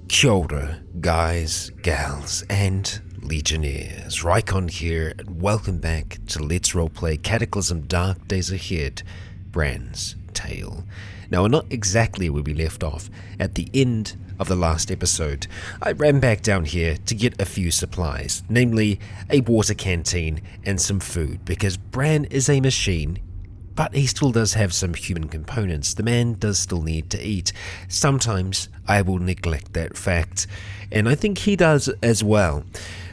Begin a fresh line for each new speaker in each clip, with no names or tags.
Kia ora, guys, gals, and legionnaires. Rycon here, and welcome back to Let's Roleplay Cataclysm Dark Days Ahead, Bran's Tale. Now, we're not exactly where we left off at the end of the last episode. I ran back down here to get a few supplies, namely a water canteen and some food, because Bran is a machine, but he still does have some human components. The man does still need to eat. Sometimes I will neglect that fact, and I think he does as well.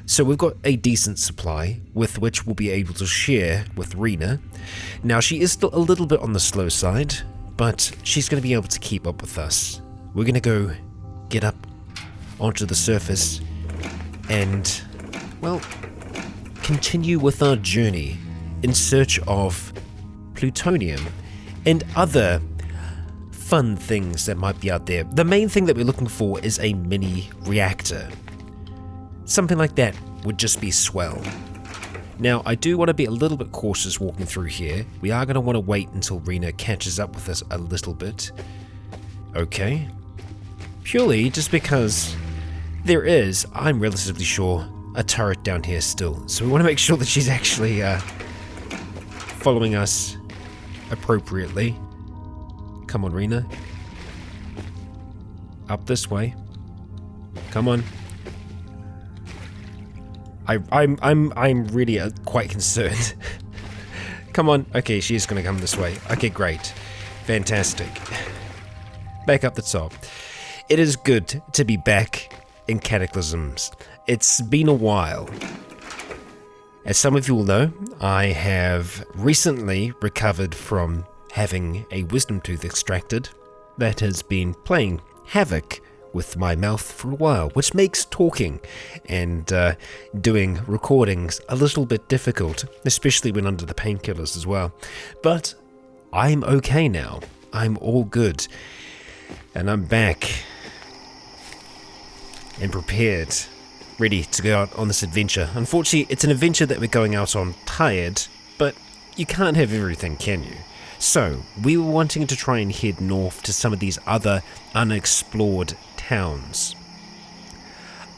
So we've got a decent supply with which we'll be able to share with Rena. Now, she is still a little bit on the slow side, but she's going to be able to keep up with us. We're going to go get up onto the surface and, well, continue with our journey in search of plutonium and other fun things that might be out there. The main thing that we're looking for is a mini reactor. Something like that would just be swell. Now, I do want to be a little bit cautious walking through here. We are going to want to wait until Rena catches up with us a little bit. Okay. Purely just because there is, I'm relatively sure, a turret down here still. So we want to make sure that she's actually following us appropriately. Come on, Rena. Up this way. Come on. I'm really quite concerned. Come on. Okay, she's gonna come this way. Okay, great. Fantastic. Back up the top. It is good to be back in Cataclysms. It's been a while. As some of you will know, I have recently recovered from having a wisdom tooth extracted that has been playing havoc with my mouth for a while, which makes talking and doing recordings a little bit difficult, especially when under the painkillers as well. But I'm okay now. I'm all good. And I'm back and prepared, ready to go out on this adventure. Unfortunately, it's an adventure that we're going out on tired, but you can't have everything, can you? So, we were wanting to try and head north to some of these other unexplored towns.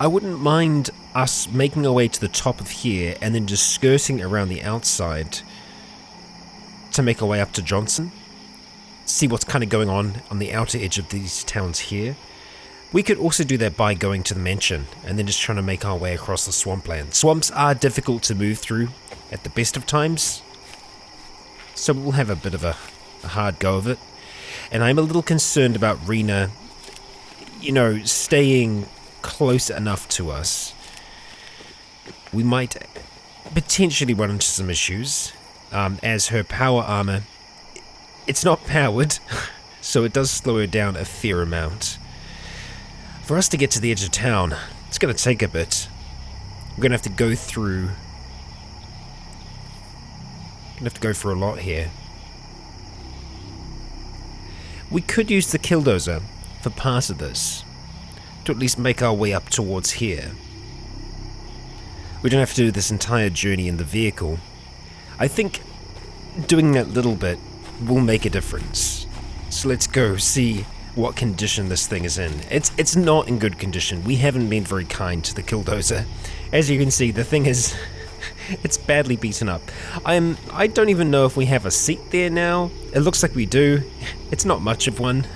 I wouldn't mind us making our way to the top of here and then just skirting around the outside to make our way up to Johnson. See what's kind of going on the outer edge of these towns here. We could also do that by going to the mansion and then just trying to make our way across the swampland. Swamps are difficult to move through at the best of times, so we'll have a bit of a hard go of it. And I'm a little concerned about Rena, staying close enough to us. We might potentially run into some issues, as her power armor, it's not powered, so it does slow her down a fair amount. For us to get to the edge of town, it's going to take a bit. We're going to have to go through... for a lot here. We could use the killdozer for part of this, to at least make our way up towards here. We don't have to do this entire journey in the vehicle. I think doing that little bit will make a difference. So let's go see what condition this thing is in. It's not in good condition. We haven't been very kind to the killdozer. As you can see, the thing is... it's badly beaten up. I don't even know if we have a seat there now. It looks like we do. It's not much of one.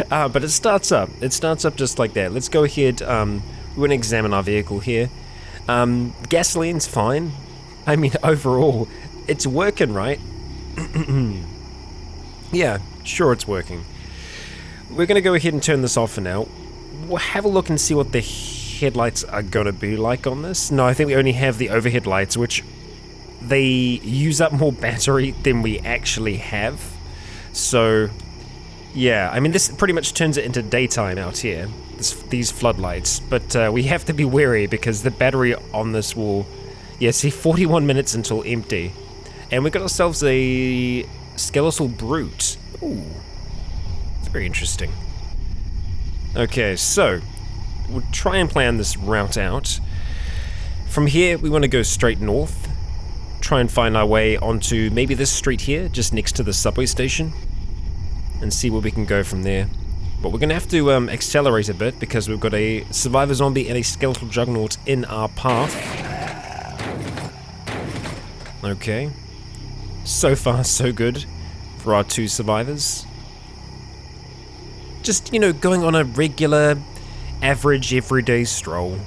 But it starts up. It starts up just like that. Let's go ahead. We're going to examine our vehicle here. Gasoline's fine. I mean, overall, it's working, right? Yeah, sure it's working. We're going to go ahead and turn this off for now. We'll have a look and see what the headlights are going to be like on this. No, I think we only have the overhead lights, which they use up more battery than we actually have. So, yeah, I mean, this pretty much turns it into daytime out here, these floodlights. But we have to be wary because the battery on this will, see, 41 minutes until empty. And we got ourselves a skeletal brute. Ooh, it's very interesting. Okay, so we'll try and plan this route out. From here, we want to go straight north, try and find our way onto maybe this street here, just next to the subway station, and see where we can go from there. But we're going to have to accelerate a bit because we've got a survivor zombie and a skeletal juggernaut in our path. Okay. So far, so good for our 2 survivors. Just, going on a regular, average, everyday stroll.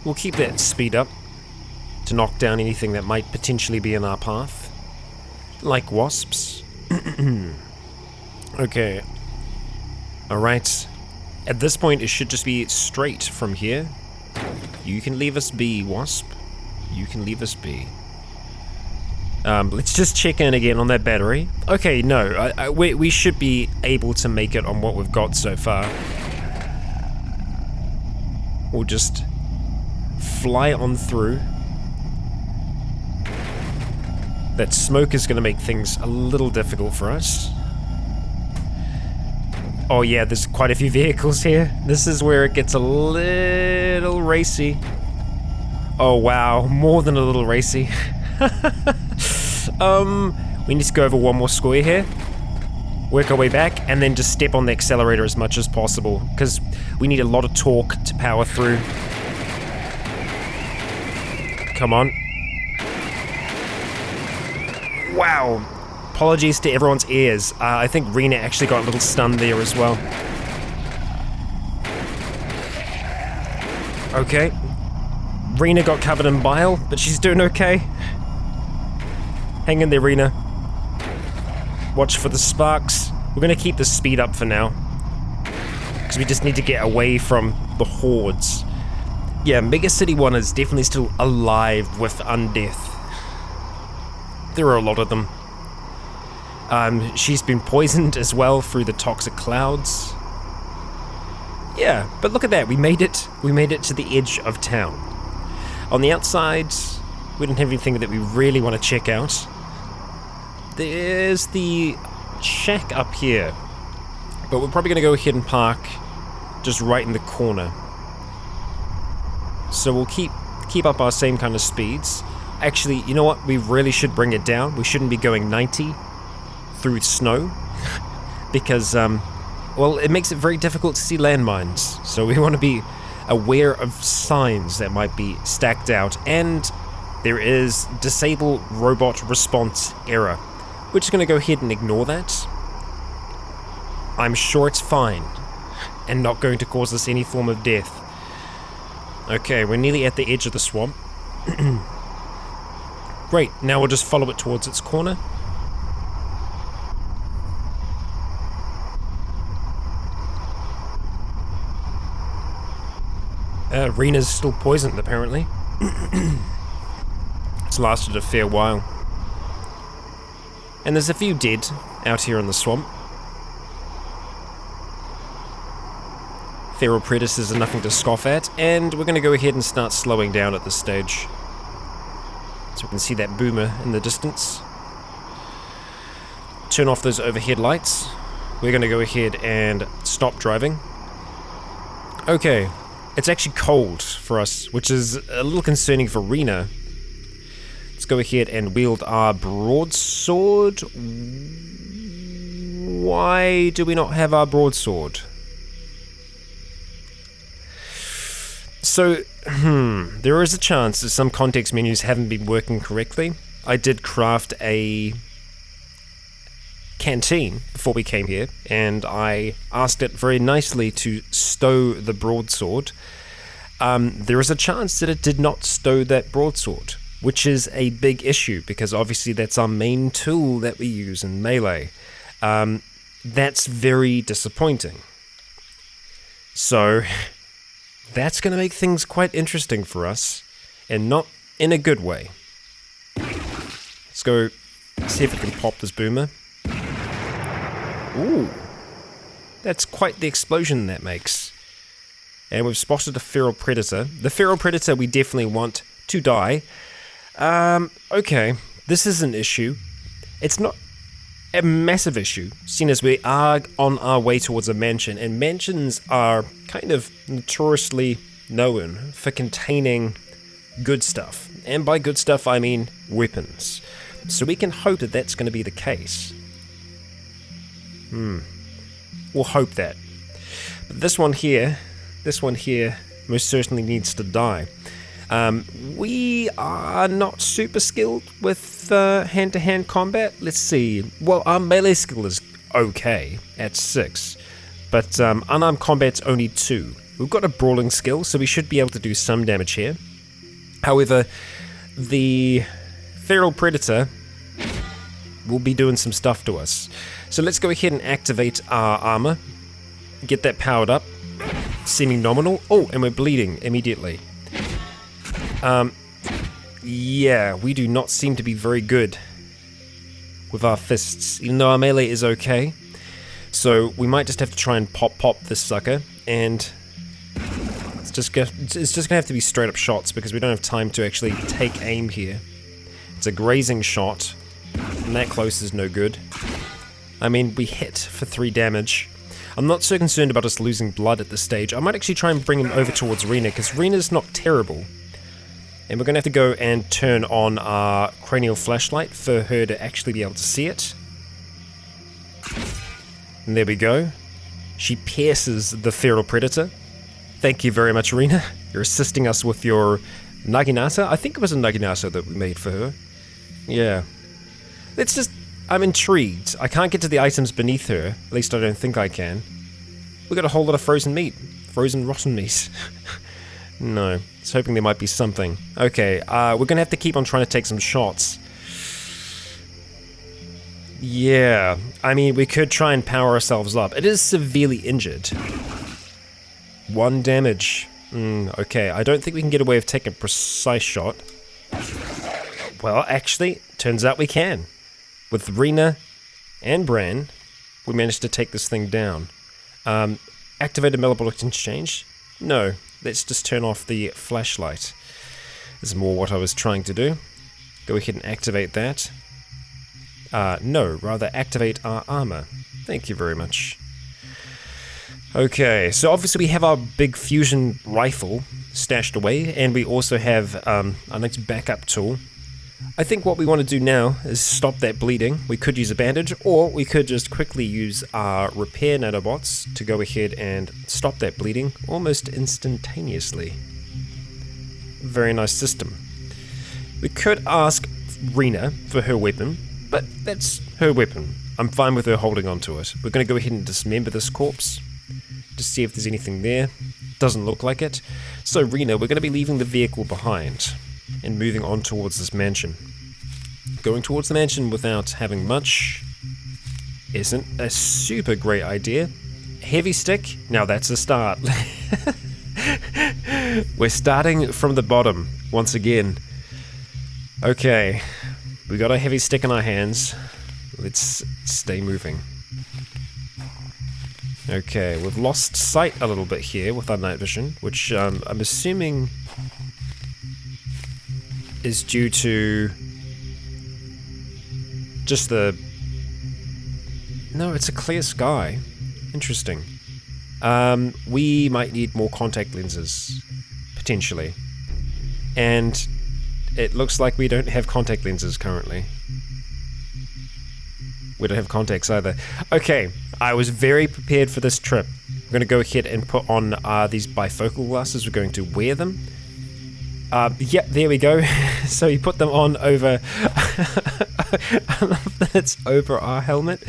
We'll keep that speed up to knock down anything that might potentially be in our path. Like wasps. Okay. Alright. At this point, it should just be straight from here. You can leave us be, wasp. You can leave us be. Let's just check in again on that battery. Okay, no. We should be able to make it on what we've got so far. We'll just fly on through. That smoke is going to make things a little difficult for us. Oh yeah, there's quite a few vehicles here. This is where it gets a little racy. Oh wow, more than a little racy. We need to go over one more square here. Work our way back, and then just step on the accelerator as much as possible, because we need a lot of torque to power through. Come on. Wow. Apologies to everyone's ears. I think Rena actually got a little stunned there as well. Okay. Rena got covered in bile, but she's doing okay. Hang in there, Rena. Watch for the sparks. We're going to keep the speed up for now, because we just need to get away from the hordes. Yeah, Mega City 1 is definitely still alive with undeath. There are a lot of them. She's been poisoned as well through the toxic clouds. Yeah, but look at that. We made it. We made it to the edge of town. On the outside, we don't have anything that we really want to check out. There's the shack up here, but we're probably going to go ahead and park just right in the corner. So we'll keep up our same kind of speeds. Actually, you know what? We really should bring it down. We shouldn't be going 90 through snow because, well, it makes it very difficult to see landmines. So we want to be aware of signs that might be stacked out. And there is disable robot response error. We're just going to go ahead and ignore that. I'm sure it's fine and not going to cause us any form of death. Okay, we're nearly at the edge of the swamp. Great, now we'll just follow it towards its corner. Rena's still poisoned, apparently. It's lasted a fair while. And there's a few dead out here in the swamp. Feral predators are nothing to scoff at, and we're going to go ahead and start slowing down at this stage. So we can see that boomer in the distance. Turn off those overhead lights. We're going to go ahead and stop driving. Okay, it's actually cold for us, which is a little concerning for Rena. Let's go ahead and wield our broadsword. Why do we not have our broadsword? So, there is a chance that some context menus haven't been working correctly. I did craft a canteen before we came here, and I asked it very nicely to stow the broadsword. There is a chance that it did not stow that broadsword, which is a big issue, because obviously that's our main tool that we use in Melee. That's very disappointing. So that's going to make things quite interesting for us, and not in a good way. Let's go see if we can pop this boomer. Ooh, that's quite the explosion that makes. And we've spotted a feral predator. The feral predator we definitely want to die. Okay, this is an issue. It's not a massive issue, seeing as we are on our way towards a mansion, and mansions are kind of notoriously known for containing good stuff. And by good stuff, I mean weapons. So we can hope that that's going to be the case.
We'll hope that. But this one here most certainly needs to die. We are not super skilled with hand-to-hand combat. Let's see. Well, our melee skill is okay at 6, but unarmed combat's only 2. We've got a brawling skill, so we should be able to do some damage here. However, the feral predator will be doing some stuff to us. So let's go ahead and activate our armor, get that powered up, seeming nominal. Oh, and we're bleeding immediately. Yeah, we do not seem to be very good with our fists, even though our melee is okay. So we might just have to try and pop this sucker, and it's just gonna have to be straight up shots because we don't have time to actually take aim here. It's a grazing shot, and that close is no good. I mean, we hit for 3 damage. I'm not so concerned about us losing blood at this stage. I might actually try and bring him over towards Rena, because Rena's not terrible. And we're going to have to go and turn on our cranial flashlight for her to actually be able to see it. And there we go. She pierces the feral predator. Thank you very much, Rena. You're assisting us with your naginata. I think it was a naginata that we made for her. Yeah. Let's just... I'm intrigued. I can't get to the items beneath her. At least I don't think I can. We got a whole lot of frozen meat. Frozen rotten meat. No. I was hoping there might be something. Okay, we're gonna have to keep on trying to take some shots. Yeah. I mean, we could try and power ourselves up. It is severely injured. 1 damage. Okay, I don't think we can get away with taking a precise shot. Well, actually, turns out we can. With Rena and Bran, we managed to take this thing down. Activated metabolic exchange? No, let's just turn off the flashlight. This is more what I was trying to do. Go ahead and activate that. No, rather activate our armor. Thank you very much. Okay, so obviously we have our big fusion rifle stashed away, and we also have our next backup tool. I think what we want to do now is stop that bleeding. We could use a bandage, or we could just quickly use our repair nanobots to go ahead and stop that bleeding almost instantaneously. Very nice system. We could ask Rena for her weapon, but that's her weapon. I'm fine with her holding on to it. We're going to go ahead and dismember this corpse to see if there's anything there. Doesn't look like it. So Rena, we're going to be leaving the vehicle behind and moving on towards this mansion. Going towards the mansion without having much isn't a super great idea. Heavy stick? Now that's a start. We're starting from the bottom once again. Okay, we got a heavy stick in our hands. Let's stay moving. Okay, we've lost sight a little bit here with our night vision, which I'm assuming is due to just the... No, it's a clear sky. Interesting. We might need more contact lenses, potentially. And it looks like we don't have contact lenses currently. We don't have contacts either. Okay, I was very prepared for this trip. I'm going to go ahead and put on these bifocal glasses. We're going to wear them. Yep, there we go. So you put them on over... I love that it's over our helmet.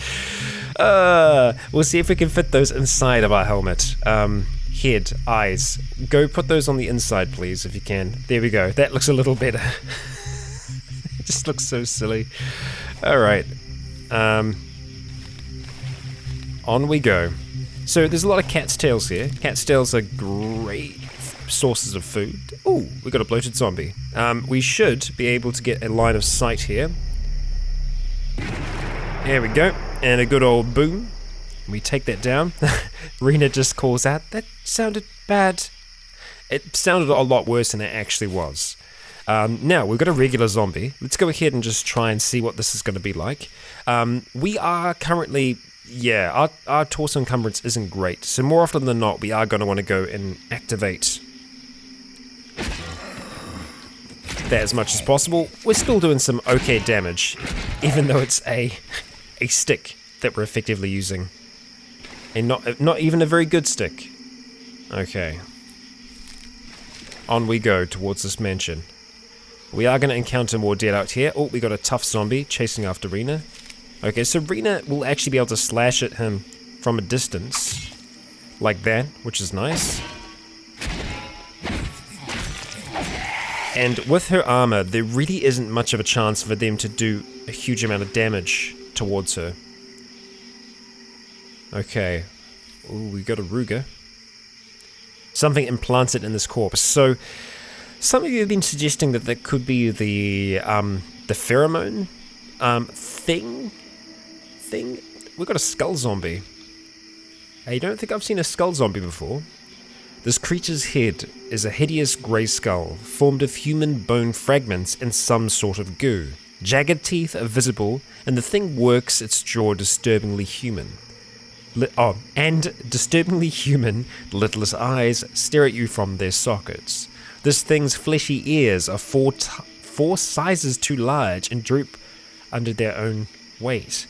We'll see if we can fit those inside of our helmet. Head, eyes. Go put those on the inside, please, if you can. There we go. That looks a little better. It just looks so silly. Alright. On we go. So there's a lot of cat's tails here. Cat's tails are great sources of food. Ooh, we got a bloated zombie. We should be able to get a line of sight here. There we go. And a good old boom. We take that down. Rena just calls out, that sounded bad. It sounded a lot worse than it actually was. Now, we've got a regular zombie. Let's go ahead and just try and see what this is going to be like. We are currently... Yeah, our torso encumbrance isn't great. So more often than not, we are going to want to go and activate that as much as possible. We're still doing some okay damage, even though it's a stick. that we're effectively using. And not even a very good stick. Okay. On we go towards this mansion. We are going to encounter more dead out here. Oh, we got a tough zombie chasing after Rena. Okay, so Rena will actually be able to slash at him from a distance. Like that, which is nice. And with her armor, there really isn't much of a chance for them to do a huge amount of damage towards her. Okay. Ooh, we got a Ruger. Something implanted in this corpse. So, some of you have been suggesting that that could be the pheromone thing. We got a skull zombie. I don't think I've seen a skull zombie before. This creature's head is a hideous grey skull, formed of human bone fragments and some sort of goo. Jagged teeth are visible, and the thing works its jaw disturbingly human. And disturbingly human, lidless eyes stare at you from their sockets. This thing's fleshy ears are four sizes too large and droop under their own weight.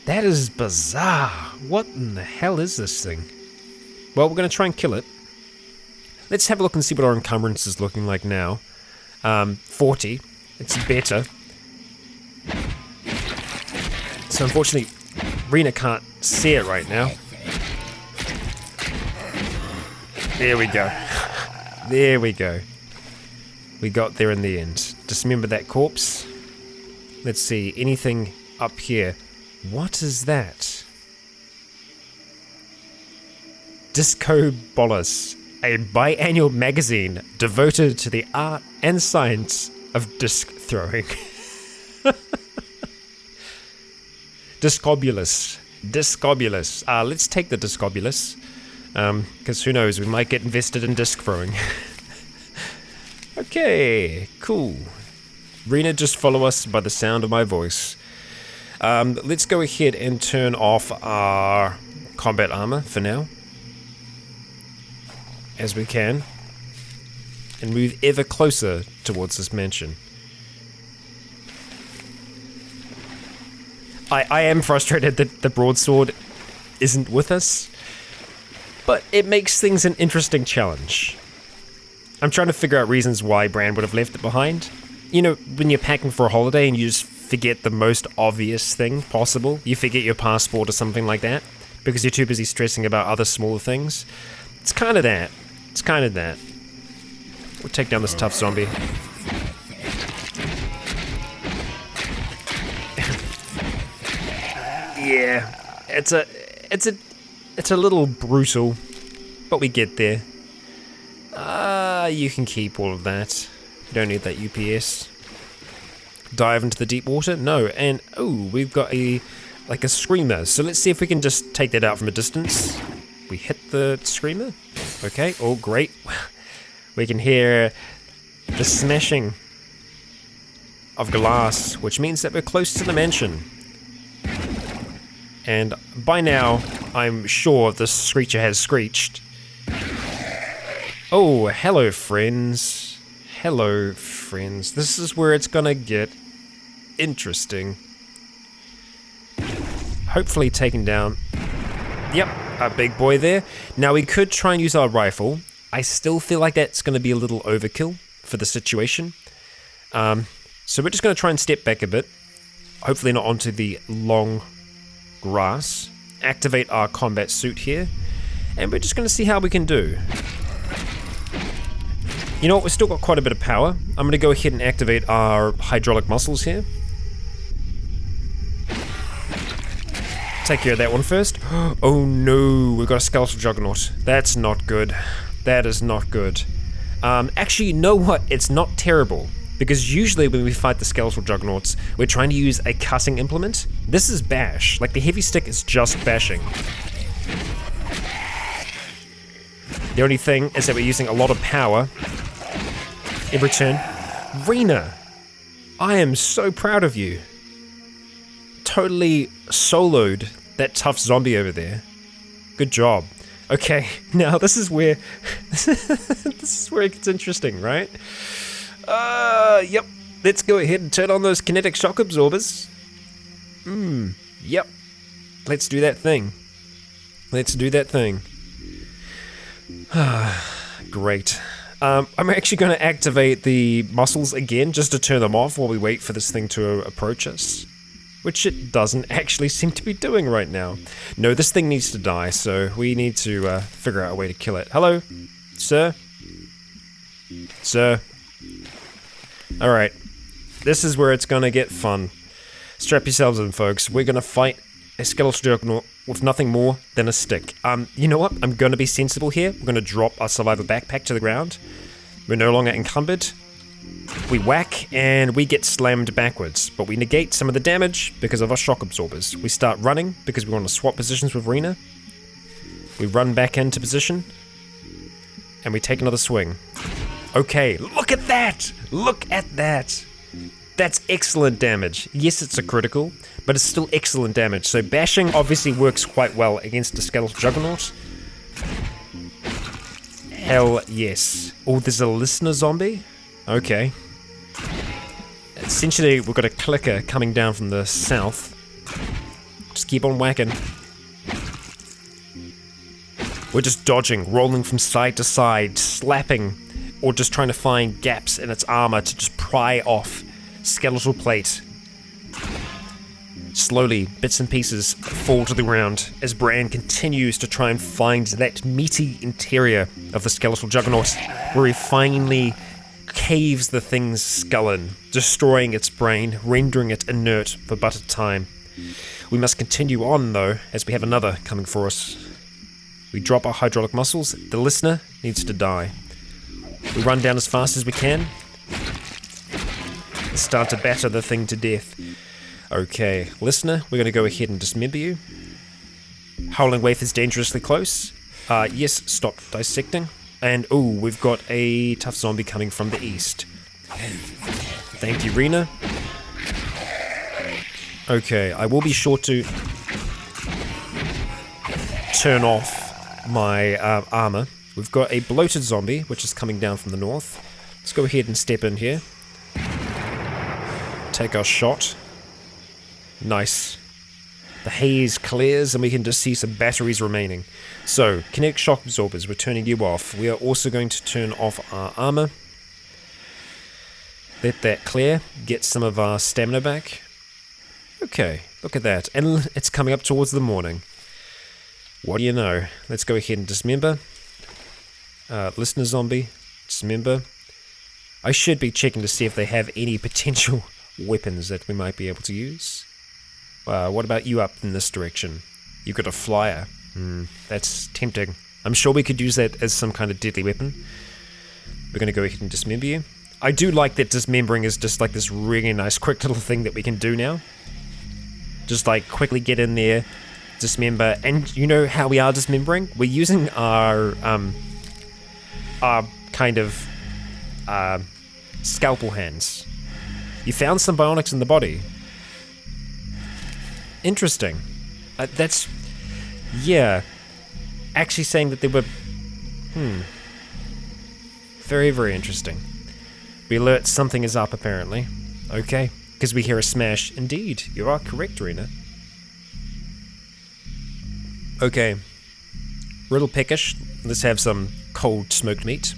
That is bizarre. What in the hell is this thing? Well, we're going to try and kill it. Let's have a look and see what our encumbrance is looking like now. 40. It's better. So unfortunately, Rena can't see it right now. There we go. There we go. We got there in the end. Dismember that corpse. Let's see, anything up here. What is that? Disco Bolus, a biannual magazine devoted to the art and science of disc throwing. Discobulus. Let's take the Discobulus. Because who knows, we might get invested in disc throwing. Okay, cool. Rena, just follow us by the sound of my voice. Let's go ahead and turn off our combat armor for now. As we can. And move ever closer towards this mansion. I am frustrated that the broadsword isn't with us. But it makes things an interesting challenge. I'm trying to figure out reasons why Bran would have left it behind. You know, when you're packing for a holiday and you just forget the most obvious thing possible. You forget your passport or something like that. Because you're too busy stressing about other smaller things. It's kind of that. We'll take down this tough zombie. Yeah, it's a little brutal, but we get there. You can keep all of that. You don't need that UPS. Dive into the deep water? No, and we've got a screamer. So let's see if we can just take that out from a distance. We hit the screamer. Okay, oh great. We can hear the smashing of glass, which means that we're close to the mansion. And by now, I'm sure this screecher has screeched. Oh, hello friends. Hello friends. This is where it's gonna get interesting. Hopefully taken down. Yep, a big boy there. Now we could try and use our rifle. I still feel like that's gonna be a little overkill for the situation. So we're just gonna try and step back a bit. Hopefully not onto the long grass. Activate our combat suit here. And we're just gonna see how we can do. You know what, we've still got quite a bit of power. I'm going to go ahead and activate our hydraulic muscles here. Take care of that one first. Oh no, we've got a skeletal juggernaut. That's not good. That is not good. Actually, you know what? It's not terrible. Because usually when we fight the skeletal juggernauts, we're trying to use a cutting implement. This is bash. Like the heavy stick is just bashing. The only thing is that we're using a lot of power every turn. Rena, I am so proud of you. Totally soloed that tough zombie over there. Good job. Okay, now this is where it gets interesting, right? Yep. Let's go ahead and turn on those kinetic shock absorbers. Yep. Let's do that thing. Let's do that thing. Great. I'm actually going to activate the muscles again just to turn them off while we wait for this thing to approach us. Which it doesn't actually seem to be doing right now. No, this thing needs to die, so we need to figure out a way to kill it. Hello? Sir? Sir? Alright. This is where it's going to get fun. Strap yourselves in, folks. We're going to fight a skeletal Juggernaut with nothing more than a stick. You know what? I'm going to be sensible here. We're going to drop our survivor backpack to the ground. We're no longer encumbered. We whack and we get slammed backwards, but we negate some of the damage because of our shock absorbers. We start running because we want to swap positions with Rena. We run back into position and we take another swing. Okay, look at that! Look at that! That's excellent damage. Yes, it's a critical, but it's still excellent damage. So bashing obviously works quite well against a skeletal Juggernaut. Hell yes. Oh, there's a listener zombie? Okay. Essentially, we've got a clicker coming down from the south. Just keep on whacking. We're just dodging, rolling from side to side, slapping, or just trying to find gaps in its armor to just pry off skeletal plate. Slowly, bits and pieces fall to the ground as Bran continues to try and find that meaty interior of the skeletal Juggernaut, where he finally caves the thing's skull in, destroying its brain, rendering it inert for but a time. We must continue on, though, as we have another coming for us. We drop our hydraulic muscles. The listener needs to die. We run down as fast as we can. Start to batter the thing to death. Okay, listener, we're going to go ahead and dismember you. Howling Waif is dangerously close. Yes, stop dissecting. And, ooh, we've got a tough zombie coming from the east. Thank you, Rena. Okay, I will be sure to turn off my armor. We've got a bloated zombie, which is coming down from the north. Let's go ahead and step in here. Take our shot. Nice. The haze clears and we can just see some batteries remaining. So, kinetic shock absorbers, we're turning you off. We are also going to turn off our armor. Let that clear. Get some of our stamina back. Okay, look at that. And it's coming up towards the morning. What do you know? Let's go ahead and dismember. Listener zombie, dismember. I should be checking to see if they have any potential weapons that we might be able to use. What about you up in this direction? You've got a flyer. That's tempting. I'm sure we could use that as some kind of deadly weapon. We're going to go ahead and dismember you. I do like that dismembering is just like this really nice quick little thing that we can do now. Just like quickly get in there, dismember, and you know how we are dismembering? We're using our kind of scalpel hands. You found some bionics in the body. Interesting. That's... yeah. Actually saying that they were... Very, very interesting. We alert something is up, apparently. Okay. Because we hear a smash. Indeed, you are correct, Rena. Okay. Riddle peckish. Let's have some cold smoked meat.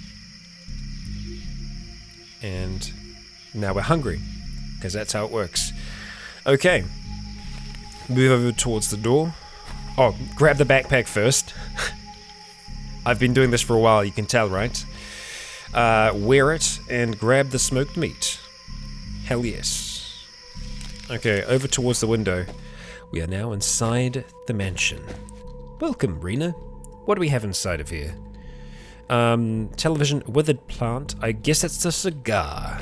And now we're hungry. Because that's how it works. Okay. Move over towards the door. Oh, grab the backpack first. I've been doing this for a while, you can tell, right? Wear it and grab the smoked meat. Hell yes. Okay, over towards the window. We are now inside the mansion. Welcome, Rena. What do we have inside of here? Television, withered plant. I guess it's a cigar.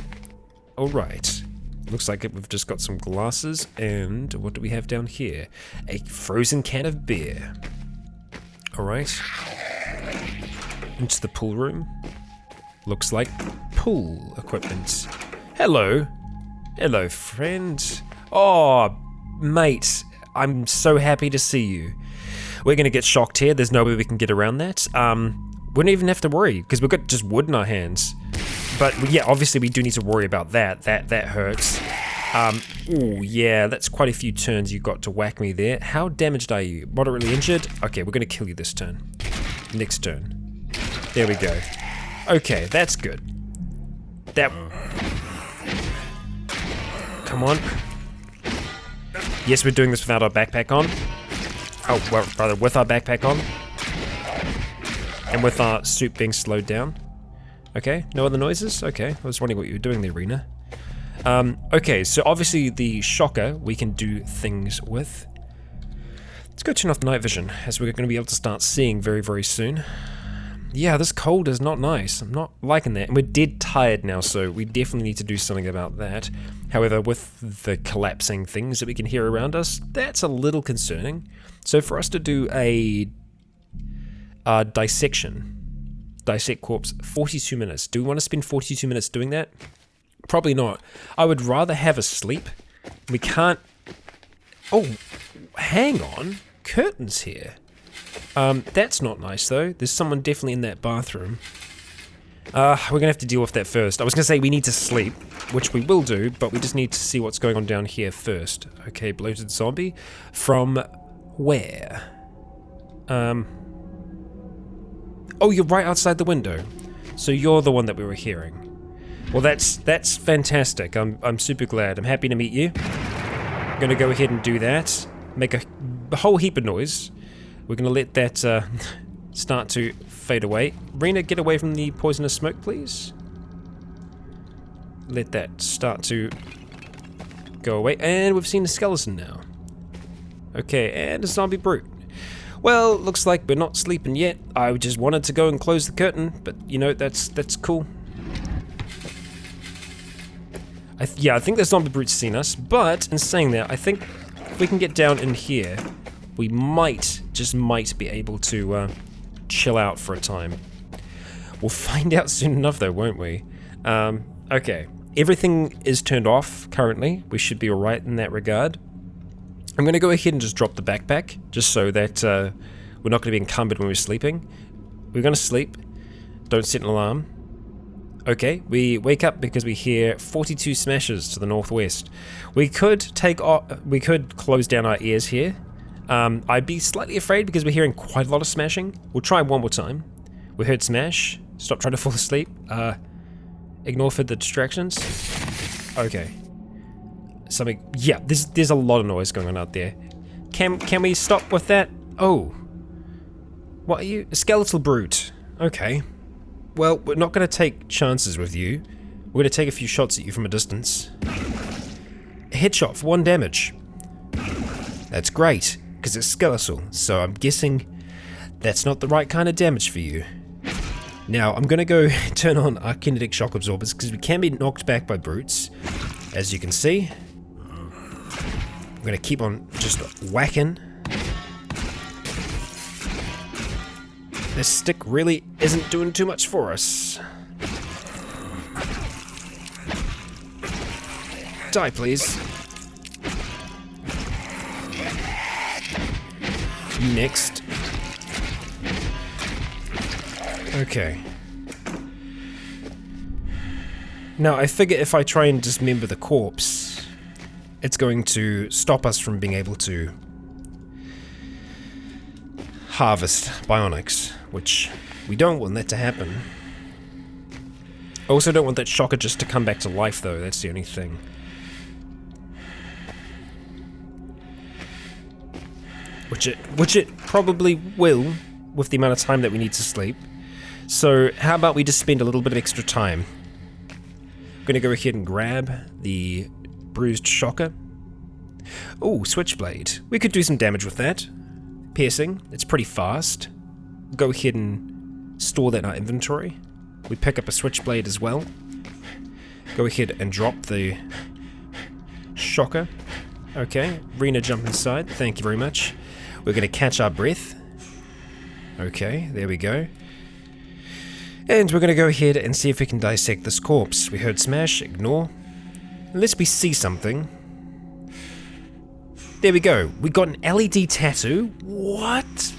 Alright. Looks like we've just got some glasses, and what do we have down here? A frozen can of beer. Alright. Into the pool room. Looks like pool equipment. Hello. Hello, friend. Oh, mate. I'm so happy to see you. We're going to get shocked here. There's no way we can get around that. We don't even have to worry, because we've got just wood in our hands. But yeah, obviously we do need to worry about that. That hurts. Ooh, yeah, that's quite a few turns you got to whack me there. How damaged are you? Moderately injured? Okay, we're going to kill you this turn. Next turn. There we go. Okay, that's good. That... Come on. Yes, we're doing this without our backpack on. Oh, well, rather with our backpack on. And with our suit being slowed down. Okay, no other noises? Okay, I was wondering what you were doing in the arena. Okay, so obviously the shocker we can do things with. Let's go turn off night vision, as we're going to be able to start seeing very, very soon. Yeah, this cold is not nice. I'm not liking that. And we're dead tired now, so we definitely need to do something about that. However, with the collapsing things that we can hear around us, that's a little concerning. So for us to do a dissection, dissect corpse, 42 minutes. Do we want to spend 42 minutes doing that? Probably not. I would rather have a sleep. We can't... Oh, hang on. Curtains here. That's not nice though. There's someone definitely in that bathroom. We're gonna have to deal with that first. I was gonna say we need to sleep, which we will do, but we just need to see what's going on down here first. Okay, bloated zombie. From where? Oh, you're right outside the window. So you're the one that we were hearing. Well, that's fantastic. I'm super glad. I'm happy to meet you. I'm gonna go ahead and do that. Make a whole heap of noise. We're gonna let that start to fade away. Rena, get away from the poisonous smoke, please. Let that start to go away. And we've seen a skeleton now. Okay, and a zombie brute. Well, looks like we're not sleeping yet. I just wanted to go and close the curtain, but you know, that's cool. Yeah, I think the zombie brute's seen us, but in saying that, I think if we can get down in here, we might, just might be able to chill out for a time. We'll find out soon enough though, won't we? Okay, everything is turned off currently. We should be alright in that regard. I'm gonna go ahead and just drop the backpack, just so that we're not gonna be encumbered when we're sleeping. We're gonna sleep, don't set an alarm. Okay, we wake up because we hear 42 smashes to the northwest. We could close down our ears here. I'd be slightly afraid because we're hearing quite a lot of smashing. We'll try one more time. We heard smash. Stop trying to fall asleep. Ignore further distractions. Okay. Something. Yeah, there's a lot of noise going on out there. Can we stop with that? Oh. What are you? A skeletal brute. Okay. Well, we're not going to take chances with you. We're going to take a few shots at you from a distance. A headshot for 1 damage. That's great, because it's skeletal, so I'm guessing that's not the right kind of damage for you. Now, I'm going to go turn on our kinetic shock absorbers, because we can be knocked back by brutes, as you can see. I'm going to keep on just whacking. This stick really isn't doing too much for us. Die, please. You next. Okay. Now, I figure if I try and dismember the corpse, it's going to stop us from being able to harvest bionics, which we don't want that to happen. I also don't want that shocker just to come back to life though, that's the only thing. Which it probably will, with the amount of time that we need to sleep. So how about we just spend a little bit of extra time. I'm gonna go ahead and grab the bruised shocker. Oh, switchblade. We could do some damage with that. Piercing, it's pretty fast. Go ahead and store that in our inventory. We pick up a switchblade as well. Go ahead and drop the shocker. Okay, Rena, jump inside. Thank you very much. We're going to catch our breath. Okay, there we go. And we're going to go ahead and see if we can dissect this corpse. We heard smash, ignore. Unless we see something. There we go. We got an LED tattoo. What?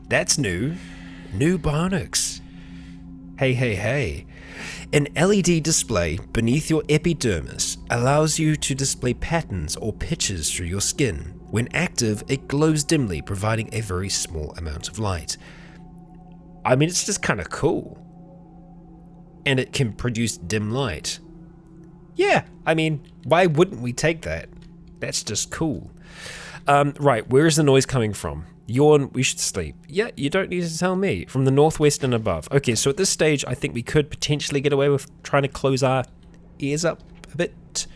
That's new. New bionics. Hey, hey, hey.
An LED display beneath your epidermis allows you to display patterns or pictures through your skin. When active, it glows dimly, providing a very small amount of light. I mean, it's just kind of cool. And it can produce dim light. Yeah, I mean, why wouldn't we take that? That's just cool. Right, where is the noise coming from? Yawn, we should sleep. Yeah, you don't need to tell me. From the northwest and above. Okay, so at this stage, I think we could potentially get away with trying to close our ears up a bit.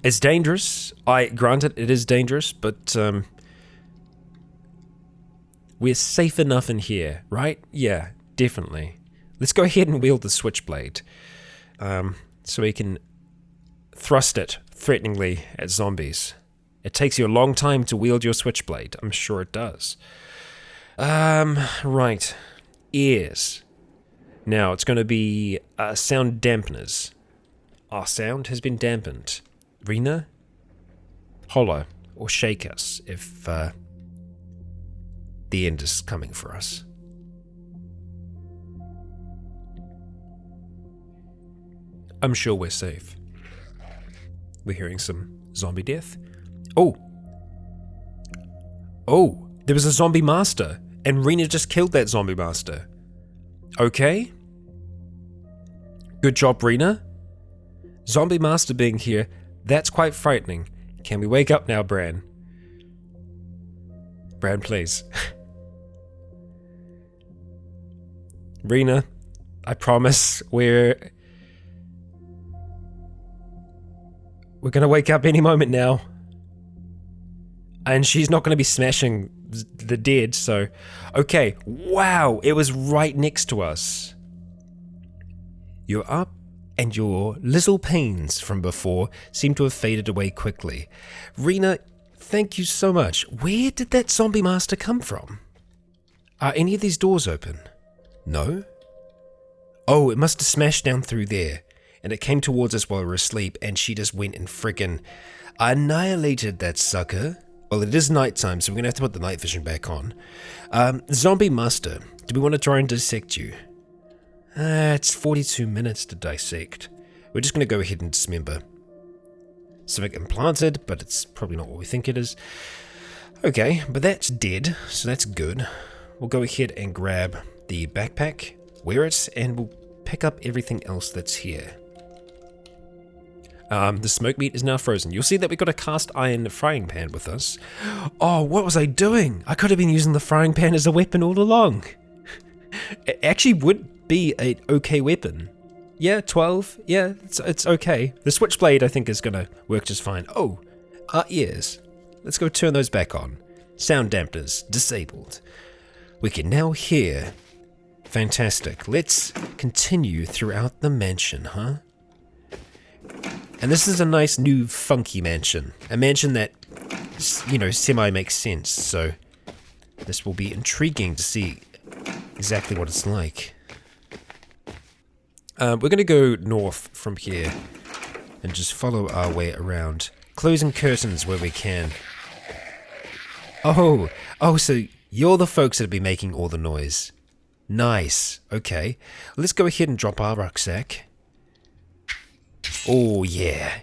It's dangerous. Granted, it is dangerous, but we're safe enough in here, right? Yeah, definitely. Let's go ahead and wield the switchblade. So we can thrust it threateningly at zombies. It takes you a long time to wield your switchblade. I'm sure it does. Right. Ears. Now, it's going to be sound dampeners. Our sound has been dampened. Rena? Hollow. Or shake us if the end is coming for us. I'm sure we're safe. We're hearing some zombie death. Oh, there was a zombie master, and Rena just killed that zombie master. Okay. Good job, Rena. Zombie master being here, that's quite frightening. Can we wake up now, Bran? Bran, please. Rena, I promise we're gonna wake up any moment now. And she's not going to be smashing the dead, so... Okay, wow, it was right next to us. You're up, and your little pains from before seem to have faded away quickly. Rena, thank you so much. Where did that zombie master come from? Are any of these doors open? No? Oh, it must have smashed down through there, and it came towards us while we were asleep, and she just went and frickin' annihilated that sucker. Well, it is nighttime, so we're going to have to put the night vision back on. Zombie Master, do we want to try and dissect you? It's 42 minutes to dissect. We're just going to go ahead and dismember. Something implanted, but it's probably not what we think it is. Okay, but that's dead, so that's good. We'll go ahead and grab the backpack, wear it, and we'll pick up everything else that's here. The smoked meat is now frozen. You'll see that we got a cast iron frying pan with us. Oh, what was I doing? I could have been using the frying pan as a weapon all along. It actually would be an okay weapon. Yeah, 12. Yeah, it's okay. The switchblade, I think, is going to work just fine. Oh, our ears. Let's go turn those back on. Sound dampeners disabled. We can now hear. Fantastic. Let's continue throughout the mansion, huh? And this is a nice new funky mansion. A mansion that, you know, semi makes sense. So this will be intriguing to see exactly what it's like. We're going to go north from here and just follow our way around. Closing curtains where we can. Oh, so you're the folks that'll be making all the noise. Nice. Okay. Let's go ahead and drop our rucksack. Oh, yeah.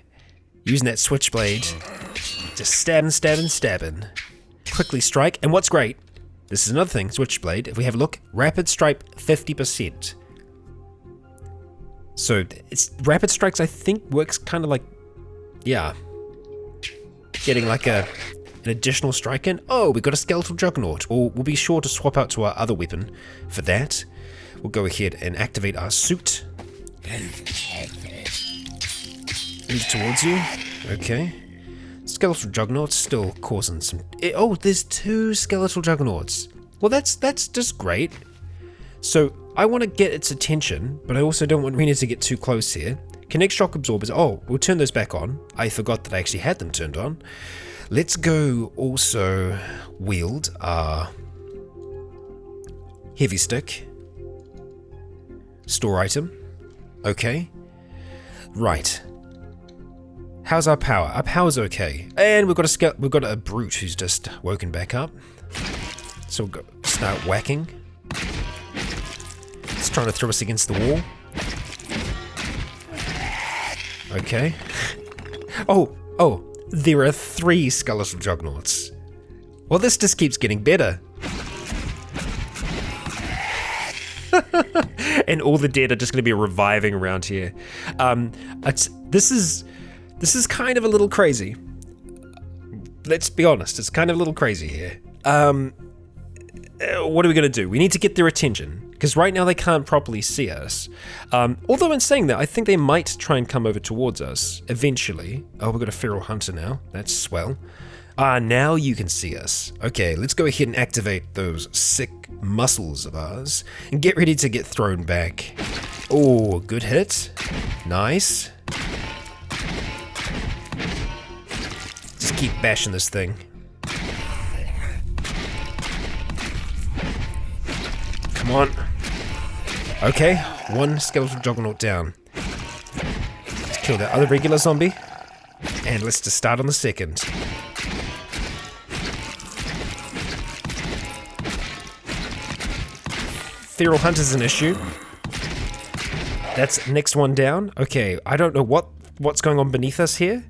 Using that switchblade. Just stabbing. Quickly strike. And what's great, this is another thing, switchblade. If we have a look, rapid strike 50%. So, it's rapid strikes, I think, works kind of like, yeah, getting like an additional strike in. Oh, we got a skeletal juggernaut. We'll be sure to swap out to our other weapon for that. We'll go ahead and activate our suit. Move towards you. Okay. Skeletal juggernauts still causing some... Oh, there's 2 skeletal juggernauts. Well, that's just great. So, I want to get its attention, but I also don't want Rena to get too close here. Connect shock absorbers. Oh, we'll turn those back on. I forgot that I actually had them turned on. Let's go also wield our heavy stick. Store item. Okay. Right. How's our power? Our power's okay. And we've got a brute who's just woken back up. So we'll start whacking. It's trying to throw us against the wall.
Okay. Oh, there are 3 skeletal Juggernauts. Well, this just keeps getting better. And all the dead are just going to be reviving around here. This is kind of a little crazy. Let's be honest, it's kind of a little crazy here. What are we going to do? We need to get their attention, because right now they can't properly see us. Although in saying that, I think they might try and come over towards us eventually. Oh, we've got a feral hunter now. That's swell. Now you can see us. Okay, let's go ahead and activate those sick muscles of ours and get ready to get thrown back. Oh, good hit. Nice. Just keep bashing this thing. Come on. Okay, 1 skeletal Juggernaut down. Let's kill that other regular zombie. And let's just start on the second. Feral Hunter's an issue. That's next one down. Okay, I don't know what's going on beneath us here.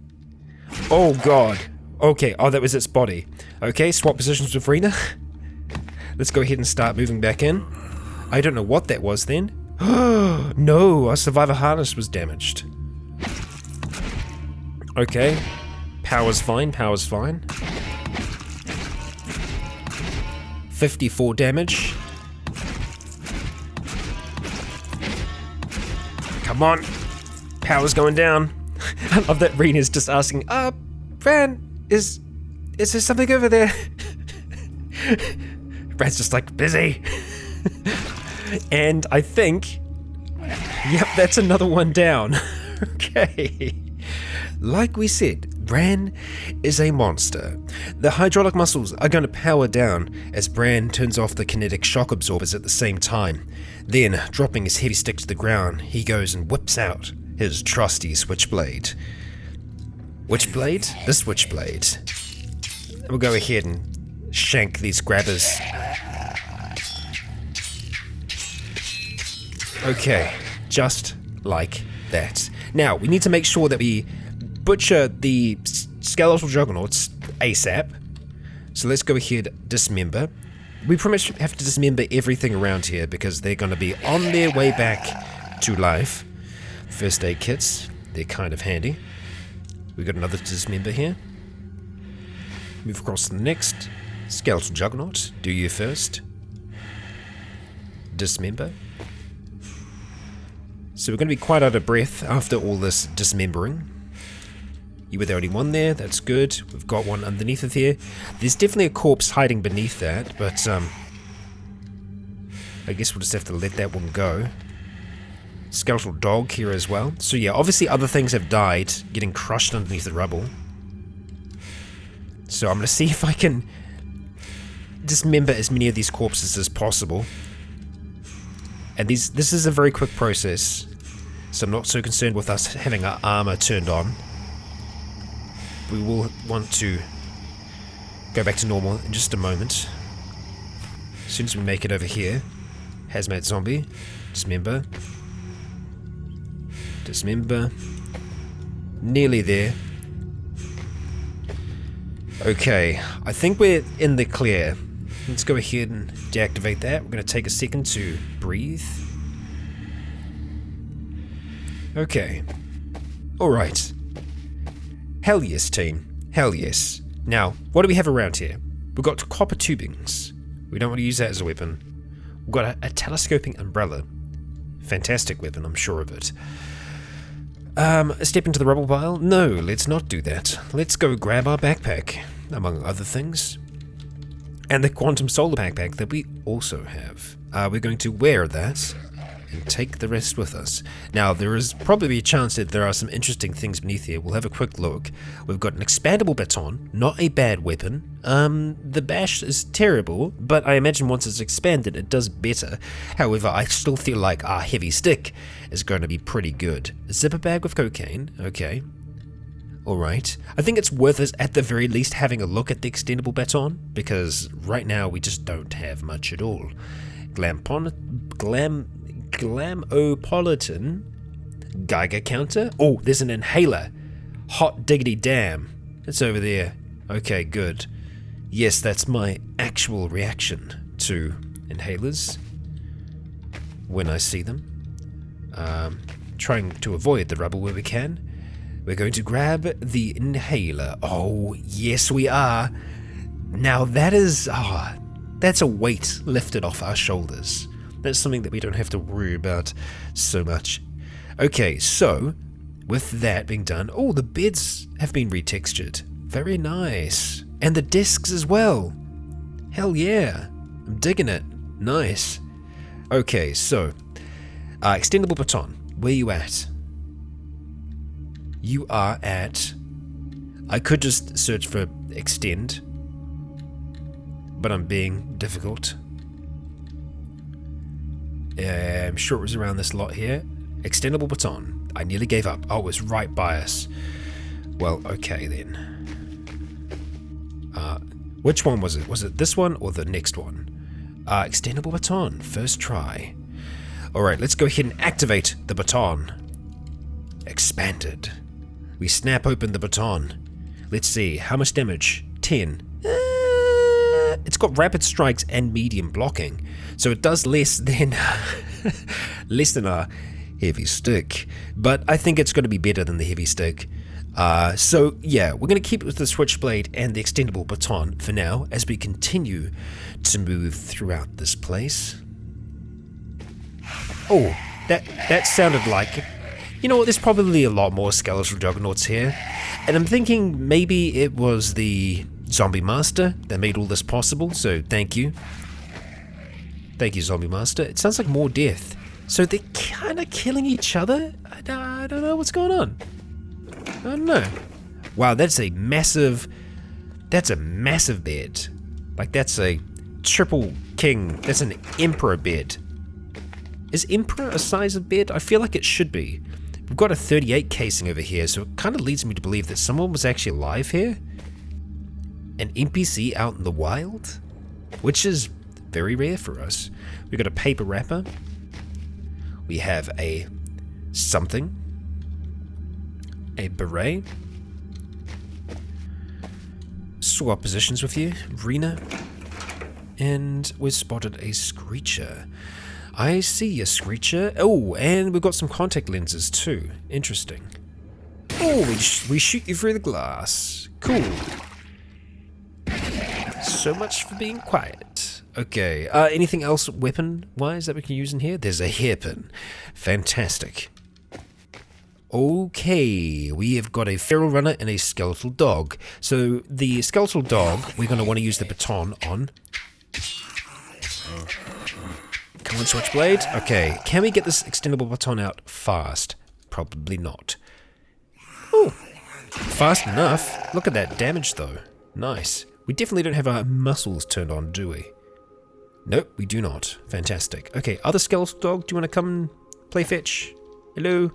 Oh god. Okay, that was its body. Okay, swap positions with Rena. Let's go ahead and start moving back in. I don't know what that was then. No, our survivor harness was damaged. Okay, power's fine, 54 damage. Come on, power's going down. I love that Rena's just asking, Bran, is there something over there? Bran's just like, busy. And I think, yep, that's another one down. Okay. Like we said, Bran is a monster. The hydraulic muscles are going to power down as Bran turns off the kinetic shock absorbers at the same time. Then, dropping his heavy stick to the ground, he goes and whips out his trusty switchblade. Which blade? The switchblade. We'll go ahead and shank these grabbers. Okay, just like that. Now, we need to make sure that we butcher the skeletal Juggernauts ASAP. So let's go ahead, dismember. We pretty much have to dismember everything around here because they're going to be on their way back to life. First aid kits, they're kind of handy. We've got another dismember here. Move across to the next. Skeletal Juggernaut, do you first. Dismember. So we're going to be quite out of breath after all this dismembering. You were the only one there, that's good. We've got one underneath it here. There's definitely a corpse hiding beneath that, but I guess we'll just have to let that one go. Skeletal dog here as well. So yeah, obviously other things have died, getting crushed underneath the rubble. So I'm going to see if I can dismember as many of these corpses as possible. And this is a very quick process, so I'm not so concerned with us having our armor turned on. We will want to go back to normal in just a moment. As soon as we make it over here. Hazmat zombie. Dismember. Dismember. Nearly there. Okay, I think we're in the clear. Let's go ahead and deactivate that. We're going to take a second to breathe. Okay. Alright. Hell yes, team. Hell yes. Now, what do we have around here? We've got copper tubings. We don't want to use that as a weapon. We've got a telescoping umbrella. Fantastic weapon, I'm sure of it. A step into the rubble pile? No, let's not do that. Let's go grab our backpack, among other things. And the quantum solar backpack that we also have. We're going to wear that and take the rest with us. Now, there is probably a chance that there are some interesting things beneath here. We'll have a quick look. We've got an expandable baton, not a bad weapon. The bash is terrible, but I imagine once it's expanded, it does better. However, I still feel like our heavy stick is going to be pretty good. A zipper bag with cocaine, okay. Alright, I think it's worth us at the very least having a look at the extendable baton, because right now we just don't have much at all. Glamopolitan
Geiger counter. Oh, there's an inhaler. Hot diggity damn. It's over there. Okay, good. Yes, that's my actual reaction to inhalers when I see them. Trying to avoid the rubble where we can. We're going to grab the inhaler. Oh, yes we are. Now that is... that's a weight lifted off our shoulders. That's something that we don't have to worry about so much. Okay, so with that being done... Oh, the beds have been retextured. Very nice. And the desks as well. Hell yeah. I'm digging it. Nice. Okay, so... extendable baton. Where you at? You are at... I could just search for extend, but I'm being difficult. I'm sure it was around this lot here. Extendable baton. I nearly gave up. Oh, it was right by us. Well, okay then. Which one was it? Was it this one or the next one? Extendable baton. First try. Alright, let's go ahead and activate the baton. Expanded. We snap open the baton. Let's see, how much damage? 10. It's got rapid strikes and medium blocking, so it does less than our heavy stick. But I think it's going to be better than the heavy stick. So yeah, we're going to keep it with the switchblade and the extendable baton for now as we continue to move throughout this place. Oh, that sounded like... You know what, there's probably a lot more skeletal juggernauts here. And I'm thinking maybe it was the zombie master that made all this possible, so thank you. Thank you, zombie master. It sounds like more death. So they're kind of killing each other? I don't know what's going on. I don't know. Wow, that's a massive bed. Like, that's a triple king. That's an emperor bed. Is Emperor a size of bed? I feel like it should be. We've got a 38 casing over here, so it kind of leads me to believe that someone was actually alive here. An NPC out in the wild? Which is very rare for us. We've got a paper wrapper. We have a something. A beret. Swap positions with you, Rena. And we've spotted a screecher. I see a screecher. Oh, and we've got some contact lenses too. Interesting. Oh, we shoot you through the glass. Cool. So much for being quiet. Okay, anything else weapon-wise that we can use in here? There's a hairpin. Fantastic. Okay, we have got a feral runner and a skeletal dog. So the skeletal dog, we're going to want to use the baton on. Come on, switchblade. Okay, can we get this extendable baton out fast? Probably not. Oh, fast enough. Look at that damage, though. Nice. We definitely don't have our muscles turned on, do we? Nope, we do not. Fantastic. Okay, other skeletal dog, do you want to come and play fetch? Hello?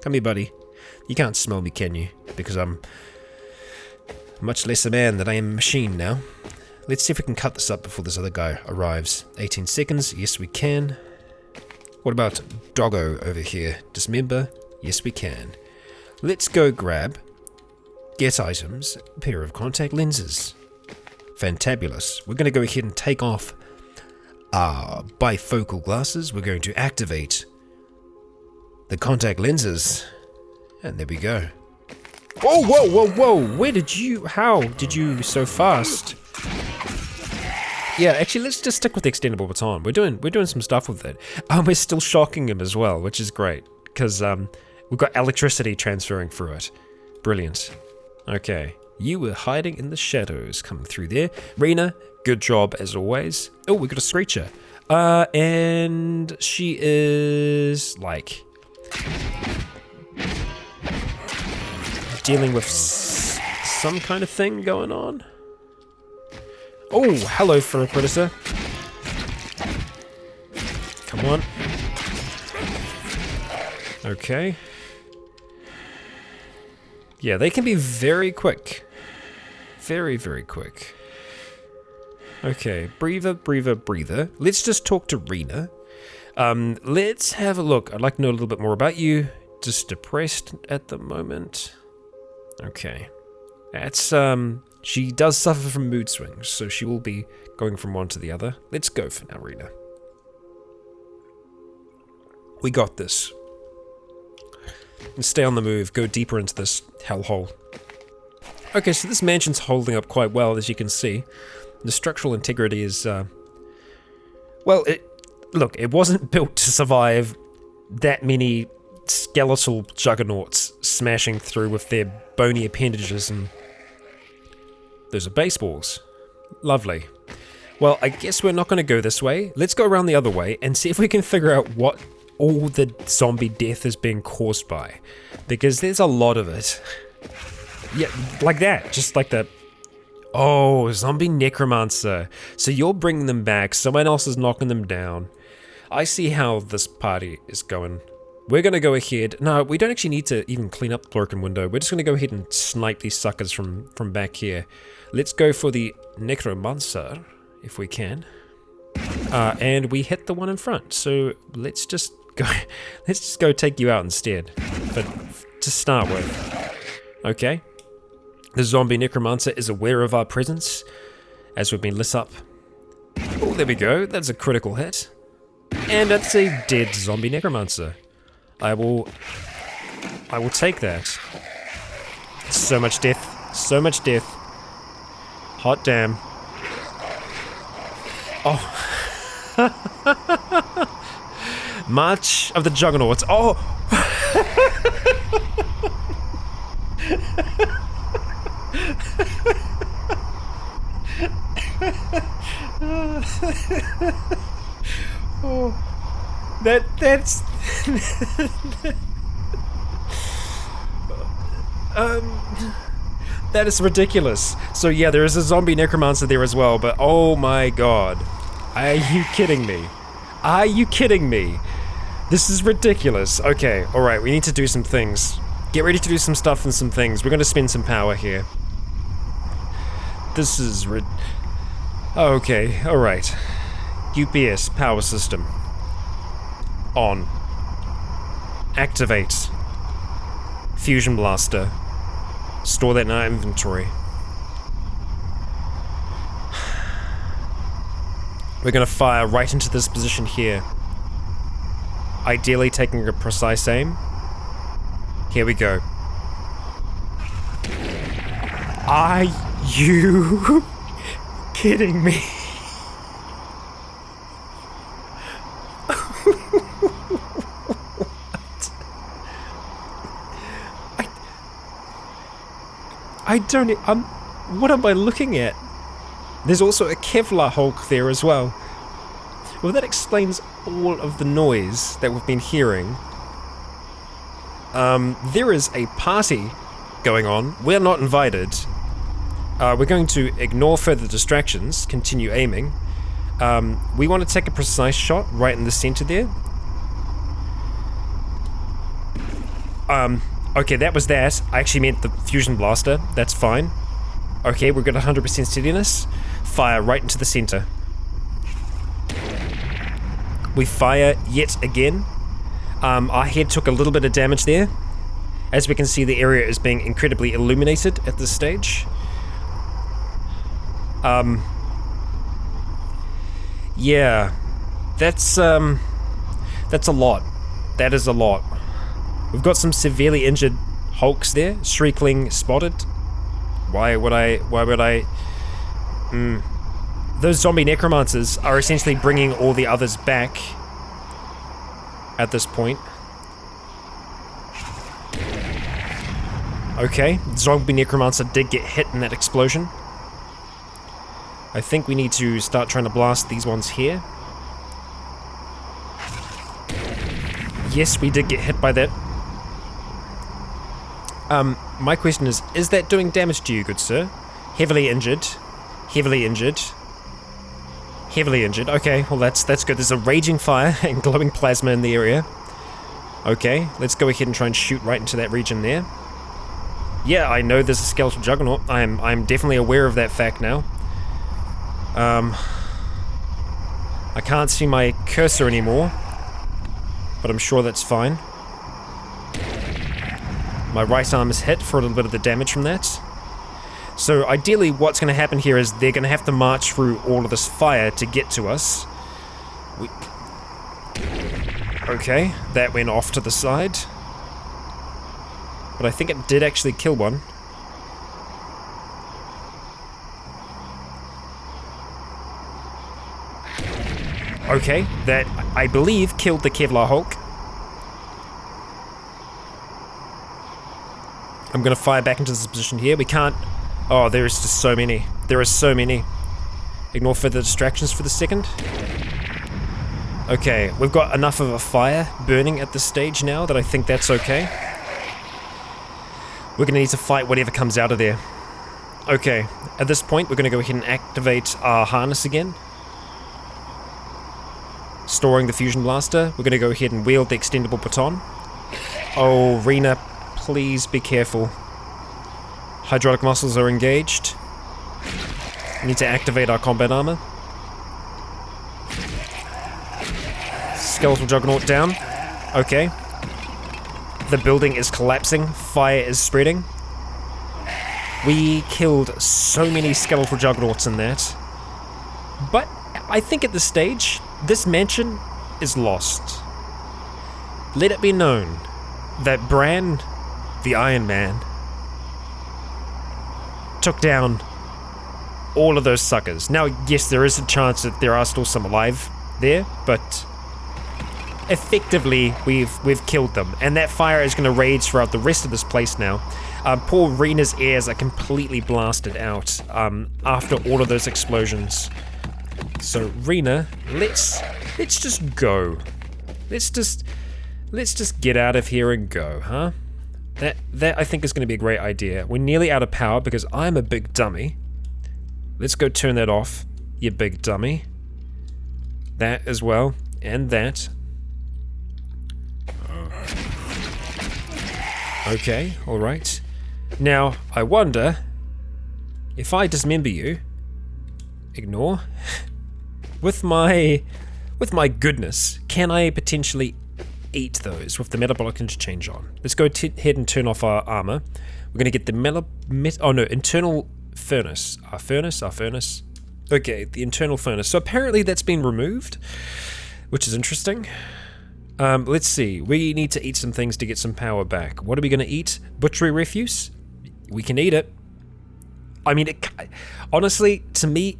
Come here, buddy. You can't smell me, can you? Because I'm much less a man than I am a machine now. Let's see if we can cut this up before this other guy arrives. 18 seconds. Yes, we can. What about Doggo over here? Dismember? Yes, we can. Let's go grab, get items, a pair of contact lenses. Fantabulous. We're going to go ahead and take off our bifocal glasses. We're going to activate the contact lenses. And there we go. Whoa, whoa, whoa, whoa! How did you so fast? Yeah, actually, let's just stick with the extendable baton. We're doing some stuff with it. We're still shocking him as well, which is great, because we've got electricity transferring through it. Brilliant. Okay, you were hiding in the shadows, coming through there. Rena, good job as always. Oh, we got a screecher. And she is like dealing with some kind of thing going on. Oh, hello, Fur Predator. Come on. Okay. Yeah, they can be very quick. Very, very quick. Okay, breather. Let's just talk to Rena. Let's have a look. I'd like to know a little bit more about you.
just depressed at the moment. Okay. That's, she does suffer from mood swings, so she will be going from one to the other. Let's go for now, Rena. We got this. And stay on the move, go deeper into this hellhole. Okay, so this mansion's holding up quite well, as you can see. The structural integrity is, well, look, it wasn't built to survive that many skeletal juggernauts smashing through with their bony appendages, and those are baseballs. Lovely. Well, I guess we're not going to go this way. Let's go around the other way and see if we can figure out what all the zombie death is being caused by. Because there's a lot of it. Yeah, like that. Just like that. Oh, zombie necromancer. So you're bringing them back. Someone else is knocking them down. I see how this party is going. We're going to go ahead. No, we don't actually need to even clean up the broken window. We're just going to go ahead and snipe these suckers from back here. Let's go for the necromancer, if we can. And we hit the one in front. So let's just go take you out instead. But to start with. Okay. The zombie necromancer is aware of our presence as we've been lit up. Oh, there we go. That's a critical hit. And that's a dead zombie necromancer. I will take that. So much death. So much death. Hot damn. Oh. March of the Juggernauts. Oh! Oh. That's that is ridiculous. So yeah, there is a zombie necromancer there as well, but oh my god. Are you kidding me? Are you kidding me? This is ridiculous. Okay, alright, we need to do some things. Get ready to do some stuff and some things. We're gonna spend some power here. This is okay, alright. UPS power system. On. Activate. Fusion blaster. Store that in our inventory. We're gonna fire right into this position here. Ideally taking a precise aim. Here we go. Are you kidding me? I don't... what am I looking at? There's also a Kevlar Hulk there as well. Well, that explains all of the noise that we've been hearing. There is a party going on. We're not invited. We're going to ignore further distractions, continue aiming. We want to take a precise shot right in the center there. Okay, that was that. I actually meant the fusion blaster. That's fine. Okay, we've got 100% steadiness. Fire right into the center. We fire yet again. Our head took a little bit of damage there. As we can see, the area is being incredibly illuminated at this stage. Yeah. That's a lot. That is a lot. We've got some severely injured hulks there. Shriekling spotted. Why would I? Those zombie necromancers are essentially bringing all the others back at this point. Okay, zombie necromancer did get hit in that explosion. I think we need to start trying to blast these ones here. Yes, we did get hit by that. My question is that doing damage to you, good sir? Heavily injured. Heavily injured. Heavily injured. Okay, well that's good. There's a raging fire and glowing plasma in the area. Okay, let's go ahead and try and shoot right into that region there. Yeah, I know there's a skeletal juggernaut. I'm definitely aware of that fact now. I can't see my cursor anymore, but I'm sure that's fine. My right arm is hit for a little bit of the damage from that. So ideally what's going to happen here is they're going to have to march through all of this fire to get to us. Okay, that went off to the side. But I think it did actually kill one. Okay, that, I believe, killed the Kevlar Hulk. I'm gonna fire back into this position here. We can't... Oh, there is just so many. There are so many. Ignore further distractions for the second. Okay, we've got enough of a fire burning at this stage now that I think that's okay. We're gonna need to fight whatever comes out of there. Okay, at this point we're gonna go ahead and activate our harness again. Storing the fusion blaster, we're going to go ahead and wield the extendable baton. Oh, Rena, please be careful. Hydraulic muscles are engaged. We need to activate our combat armor. Skeletal Juggernaut down. Okay. The building is collapsing. Fire is spreading. We killed so many Skeletal Juggernauts in that. But I think at this stage, this mansion is lost. Let it be known that Bran, the Iron Man, took down all of those suckers. Now, yes, there is a chance that there are still some alive there, but effectively, we've killed them, and that fire is going to rage throughout the rest of this place now. Poor Rena's ears are completely blasted out after all of those explosions. So Rena, let's just go. Let's just get out of here and go, huh? That I think is going to be a great idea. We're nearly out of power because I'm a big dummy. Let's go turn that off, you big dummy. That as well, and that. Okay, all right. Now I wonder if I dismember you. Ignore. With my goodness, can I potentially eat those with the metabolic interchange on? Let's go ahead and turn off our armor. We're gonna get the internal furnace. Our furnace. Okay, the internal furnace. So apparently that's been removed, which is interesting. Let's see. We need to eat some things to get some power back. What are we gonna eat? Butchery refuse? We can eat it. I mean, honestly, to me,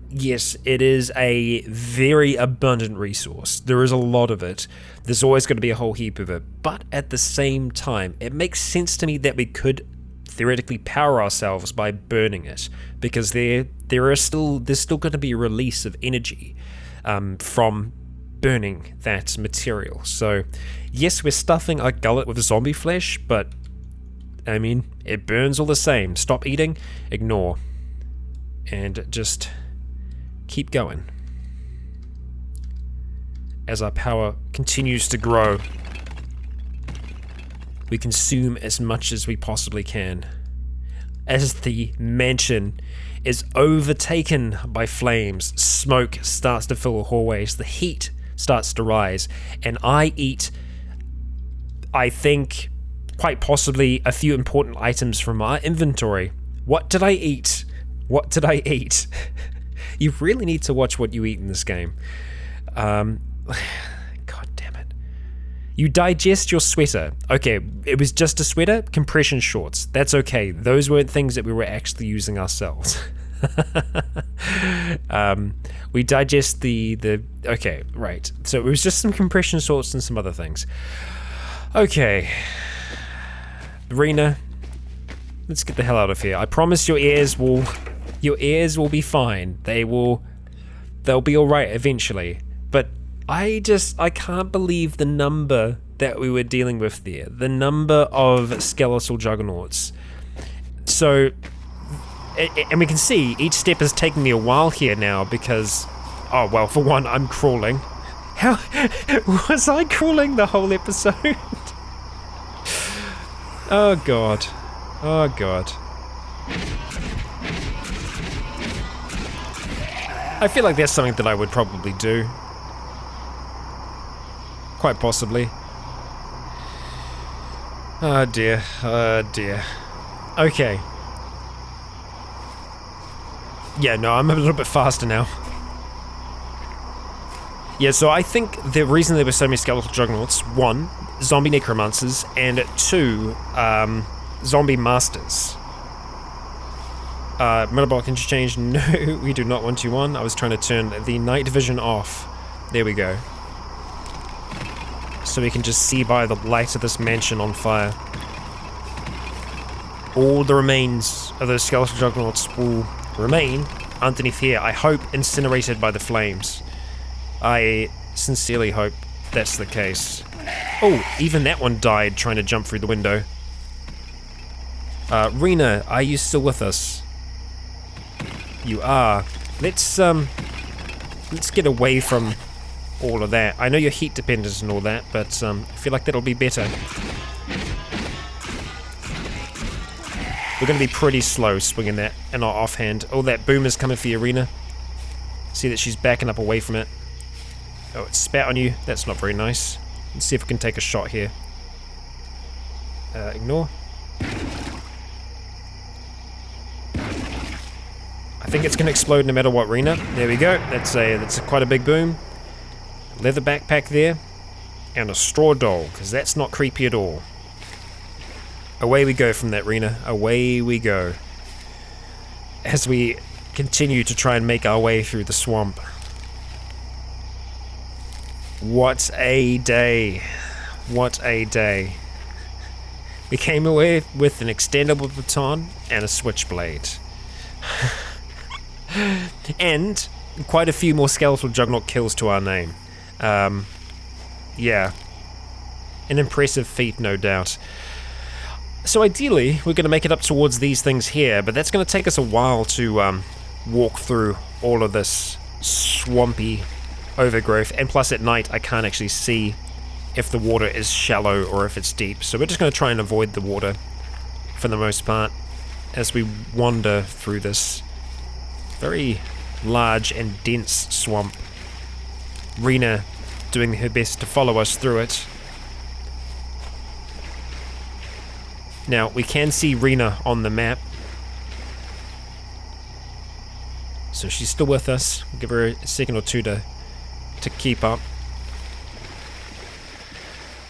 yes, it is a very abundant resource. There is a lot of it. There's always going to be a whole heap of it. But at the same time, it makes sense to me that we could theoretically power ourselves by burning it, because there's still going to be a release of energy from burning that material. So yes, we're stuffing our gullet with zombie flesh, but I mean, it burns all the same. Stop eating, ignore, and just keep going. As our power continues to grow, we consume as much as we possibly can. As the mansion is overtaken by flames, smoke starts to fill the hallways, the heat starts to rise, and I eat, I think, quite possibly a few important items from our inventory. What did I eat? What did I eat? You really need to watch what you eat in this game. God damn it. You digest your sweater. Okay, it was just a sweater, compression shorts. That's okay. Those weren't things that we were actually using ourselves. We digest the okay, right. So it was just some compression shorts and some other things. Okay. Rena, let's get the hell out of here. I promise your ears will be fine. They'll be alright eventually. But I can't believe the number that we were dealing with there. The number of skeletal juggernauts. So, and we can see each step is taking me a while here now because, oh well, for one, I'm crawling. How was I crawling the whole episode? Oh god. Oh god. I feel like that's something that I would probably do. Quite possibly. Oh dear, oh dear. Okay. Yeah, no, I'm a little bit faster now. Yeah, so I think the reason there were so many skeletal juggernauts, 1, zombie necromancers, and 2, zombie masters. Metabolic interchange, no, we do not want you on. I was trying to turn the night vision off. There we go. So we can just see by the light of this mansion on fire. All the remains of those skeletal juggernauts will remain underneath here, I hope incinerated by the flames. I sincerely hope that's the case. Oh, even that one died trying to jump through the window. Rena, are you still with us? You are. Let's get away from all of that. I know you're heat dependent and all that, but I feel like that'll be better. We're going to be pretty slow swinging that in our offhand. Oh, that boomer's coming for you, Rena. See that she's backing up away from it. Oh, it spat on you. That's not very nice. Let's see if we can take a shot here. Ignore. I think it's going to explode no matter what, Rena. There we go. That's quite a big boom. Leather backpack there. And a straw doll, because that's not creepy at all. Away we go from that, Rena. Away we go. As we continue to try and make our way through the swamp. What a day. What a day. We came away with an extendable baton and a switchblade. And quite a few more skeletal juggernaut kills to our name. Yeah. An impressive feat, no doubt. So ideally, we're going to make it up towards these things here, but that's going to take us a while to walk through all of this swampy overgrowth, and plus at night I can't actually see if the water is shallow or if it's deep, so we're just going to try and avoid the water for the most part as we wander through this very large and dense swamp. Rena doing her best to follow us through it. Now, we can see Rena on the map. So she's still with us. We'll give her a second or two to keep up.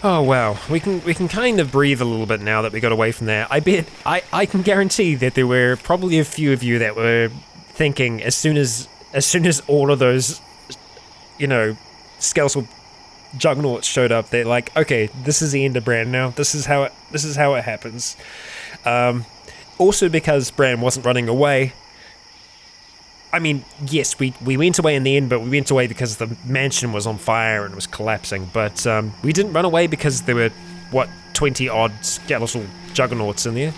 Oh wow, we can kind of breathe a little bit now that we got away from there. I bet, I can guarantee that there were probably a few of you that were thinking as soon as all of those, you know, skeletal juggernauts showed up, they're like, okay, this is the end of Bran now. This is how it happens. Also because Bran wasn't running away. I mean, yes, we went away in the end, but we went away because the mansion was on fire and was collapsing. But we didn't run away because there were, what, 20 odd skeletal juggernauts in there.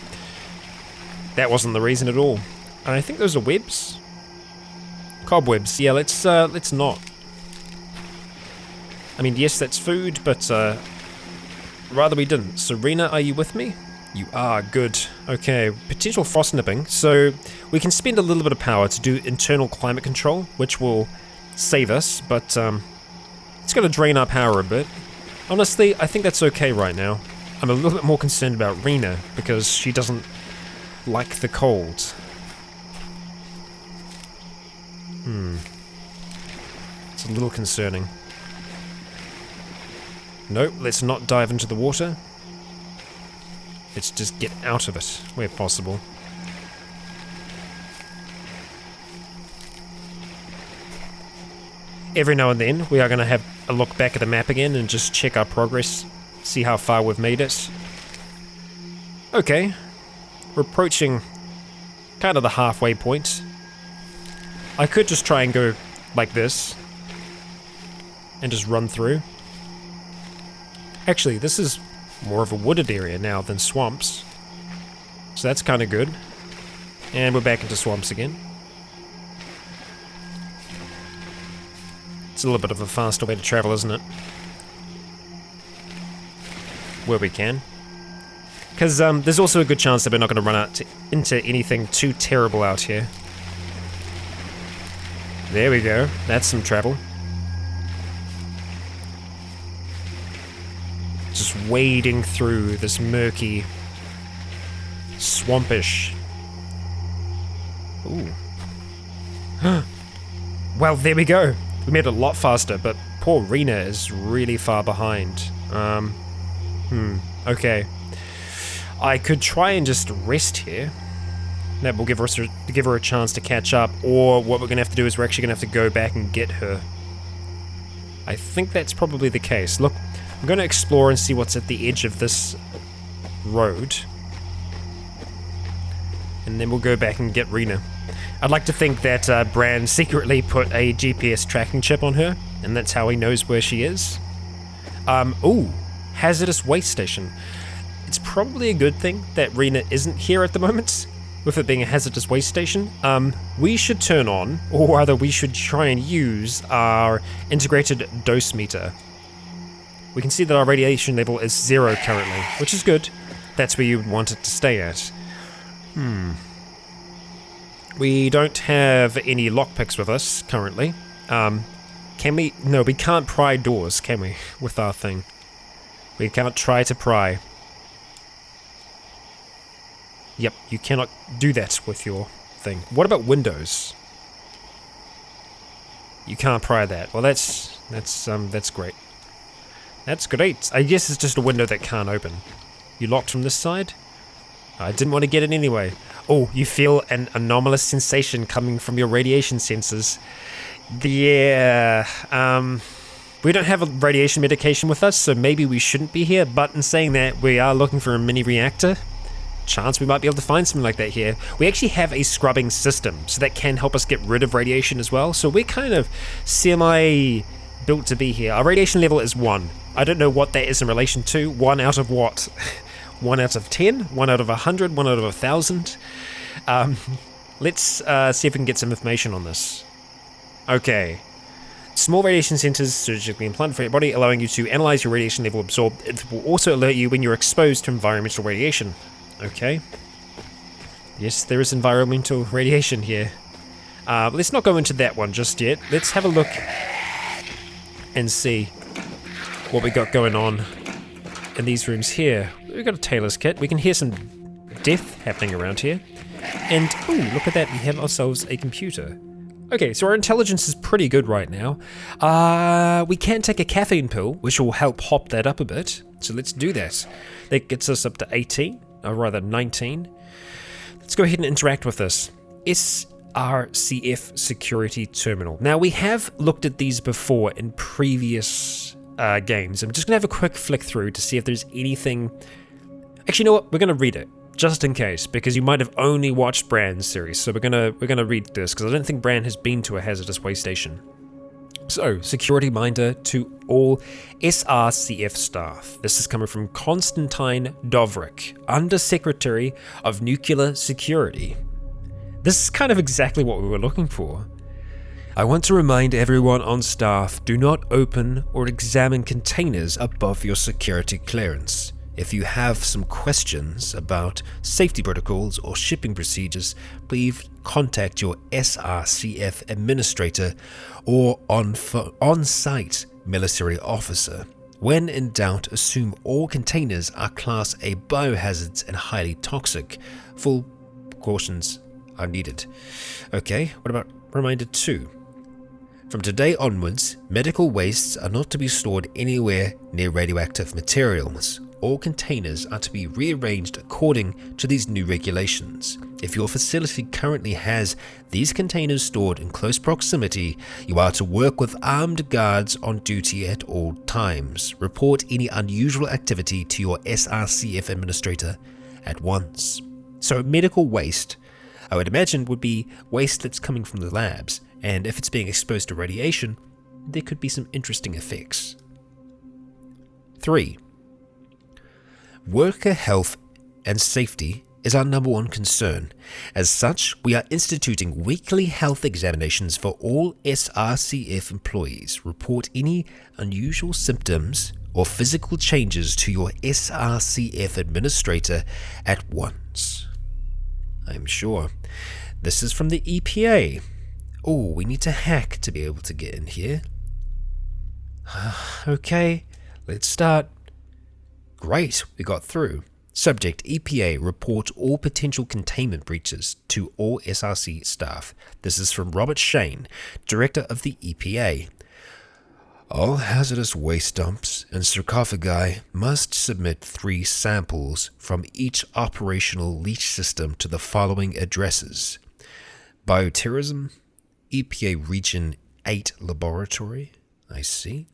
That wasn't the reason at all. And I think those are webs. Cobwebs. Yeah, let's not. I mean, yes, that's food, but rather we didn't. So, Rena, are you with me? You are. Good. Okay, potential frost nipping. So, we can spend a little bit of power to do internal climate control, which will save us, but it's going to drain our power a bit. Honestly, I think that's okay right now. I'm a little bit more concerned about Rena, because she doesn't like the cold. It's a little concerning. Nope, let's not dive into the water. Let's just get out of it, where possible. Every now and then, we are going to have a look back at the map again and just check our progress, see how far we've made it. Okay, we're approaching kind of the halfway point. I could just try and go like this, and just run through. Actually, this is more of a wooded area now than swamps. So that's kind of good. And we're back into swamps again. It's a little bit of a faster way to travel, isn't it? Where we can. Because there's also a good chance that we're not going to run out into anything too terrible out here. There we go. That's some travel. Just wading through this murky, swampish. Ooh. Well, there we go. We made it a lot faster, but poor Rena is really far behind. Okay. I could try and just rest here. That will give her a chance to catch up, or what we're going to have to do is we're actually going to have to go back and get her. I think that's probably the case. Look, I'm going to explore and see what's at the edge of this road. And then we'll go back and get Rena. I'd like to think that Bran secretly put a GPS tracking chip on her, and that's how he knows where she is. Ooh, Hazardous waste station. It's probably a good thing that Rena isn't here at the moment, with it being a hazardous waste station. We should turn on, or rather we should try and use our integrated dose meter. We can see that our radiation level is 0 currently, which is good. That's where you would want it to stay at. We don't have any lockpicks with us currently. Can we? No, we can't pry doors, can we? With our thing. We can't try to pry. Yep, you cannot do that with your thing. What about windows? You can't pry that. Well, that's great. That's great. I guess it's just a window that can't open. You locked from this side? I didn't want to get it anyway. Oh, you feel an anomalous sensation coming from your radiation sensors. Yeah, we don't have a radiation medication with us, so maybe we shouldn't be here, but in saying that, we are looking for a mini reactor. Chance we might be able to find something like that here. We actually have a scrubbing system, so that can help us get rid of radiation as well, so we're kind of semi-built to be here. Our radiation level is 1. I don't know what that is in relation to. 1 out of what? 1 out of 10? 1 out of 100? 1 out of 1,000? Let's see if we can get some information on this. Okay. Small radiation centers surgically implanted for your body, allowing you to analyze your radiation level absorbed. It will also alert you when you're exposed to environmental radiation. Okay. Yes, there is environmental radiation here. Let's not go into that one just yet. Let's have a look and see what we got going on in these rooms here. We've got a tailor's kit. We can hear some death happening around here. And, ooh, look at that. We have ourselves a computer. Okay, so our intelligence is pretty good right now. We can take a caffeine pill, which will help hop that up a bit. So let's do that. That gets us up to 18, or rather 19. Let's go ahead and interact with this. SRCF security terminal. Now, we have looked at these before in previous games. I'm just going to have a quick flick through to see if there's anything... Actually, you know what? We're going to read it. Just in case, because you might have only watched Bran's series, so we're gonna read this, because I don't think Bran has been to a hazardous waste station. So, security minder to all SRCF staff. This is coming from Konstantin Dovrik, Undersecretary of Nuclear Security. This is kind of exactly what we were looking for. I want to remind everyone on staff, do not open or examine containers above your security clearance. If you have some questions about safety protocols or shipping procedures, please contact your SRCF administrator or on-site military officer. When in doubt, assume all containers are Class A biohazards and highly toxic. Full precautions are needed. Okay, what about reminder 2? From today onwards, medical wastes are not to be stored anywhere near radioactive materials. All containers are to be rearranged according to these new regulations. If your facility currently has these containers stored in close proximity, you are to work with armed guards on duty at all times. Report any unusual activity to your SRCF administrator at once. So medical waste, I would imagine, would be waste that's coming from the labs, and if it's being exposed to radiation, there could be some interesting effects. 3. Worker health and safety is our number one concern. As such, we are instituting weekly health examinations for all SRCF employees. Report any unusual symptoms or physical changes to your SRCF administrator at once. I'm sure. This is from the EPA. Oh, we need to hack to be able to get in here. Okay, let's start.
Great, we got through. Subject: EPA, report all potential containment breaches to all SRC staff. This is from Robert Shane, Director of the EPA. All hazardous waste dumps and sarcophagi must submit 3 samples from each operational leach system to the following addresses: Bioterrorism, EPA Region 8 Laboratory. I see.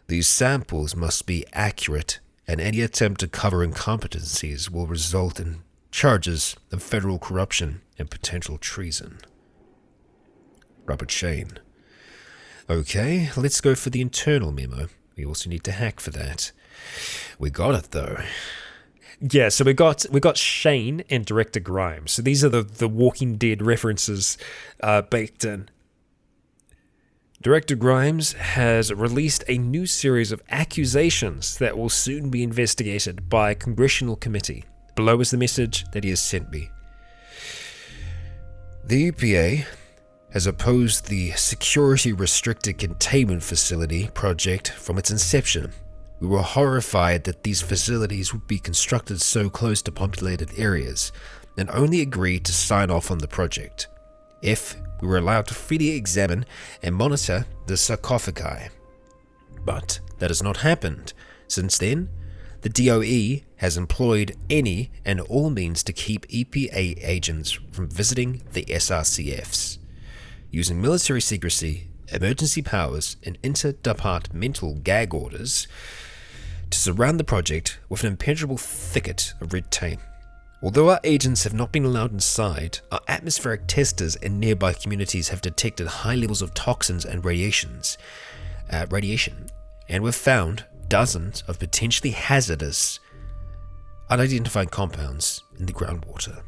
These samples must be accurate, and any attempt to cover incompetencies will result in charges of federal corruption and potential treason. Robert Shane. Okay, let's go for the internal memo. We also need to hack for that. We got it though.
Yeah, so we got Shane and Director Grimes. So these are the Walking Dead references baked in. Director Grimes has released a new series of accusations that will soon be investigated by a congressional committee. Below is the message that he has sent me.
The EPA has opposed the Security Restricted Containment Facility project from its inception. We were horrified that these facilities would be constructed so close to populated areas, and only agreed to sign off on the project if we were allowed to freely examine and monitor the sarcophagi. But that has not happened. Since then, the DOE has employed any and all means to keep EPA agents from visiting the SRCFs, using military secrecy, emergency powers, and interdepartmental gag orders to surround the project with an impenetrable thicket of red tape. Although our agents have not been allowed inside, our atmospheric testers in nearby communities have detected high levels of toxins and radiation, and we've found dozens of potentially hazardous, unidentified compounds in the groundwater.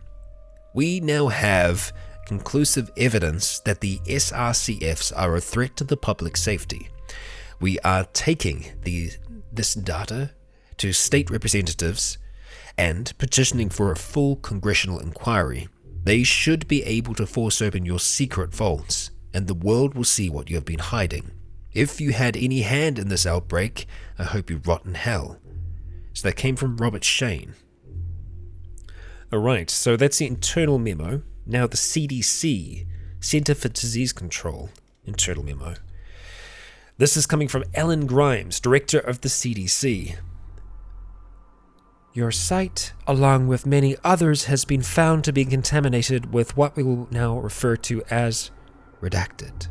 We now have conclusive evidence that the SRCFs are a threat to the public safety. We are taking this data to state representatives and petitioning for a full congressional inquiry. They should be able to force open your secret vaults, and the world will see what you have been hiding. If you had any hand in this outbreak, I hope you rot in hell. So that came from Robert Shane.
Alright, so that's the internal memo. Now the CDC, Center for Disease Control, internal memo. This is coming from Ellen Grimes, Director of the CDC. Your site, along with many others, has been found to be contaminated with what we will now refer to as redacted.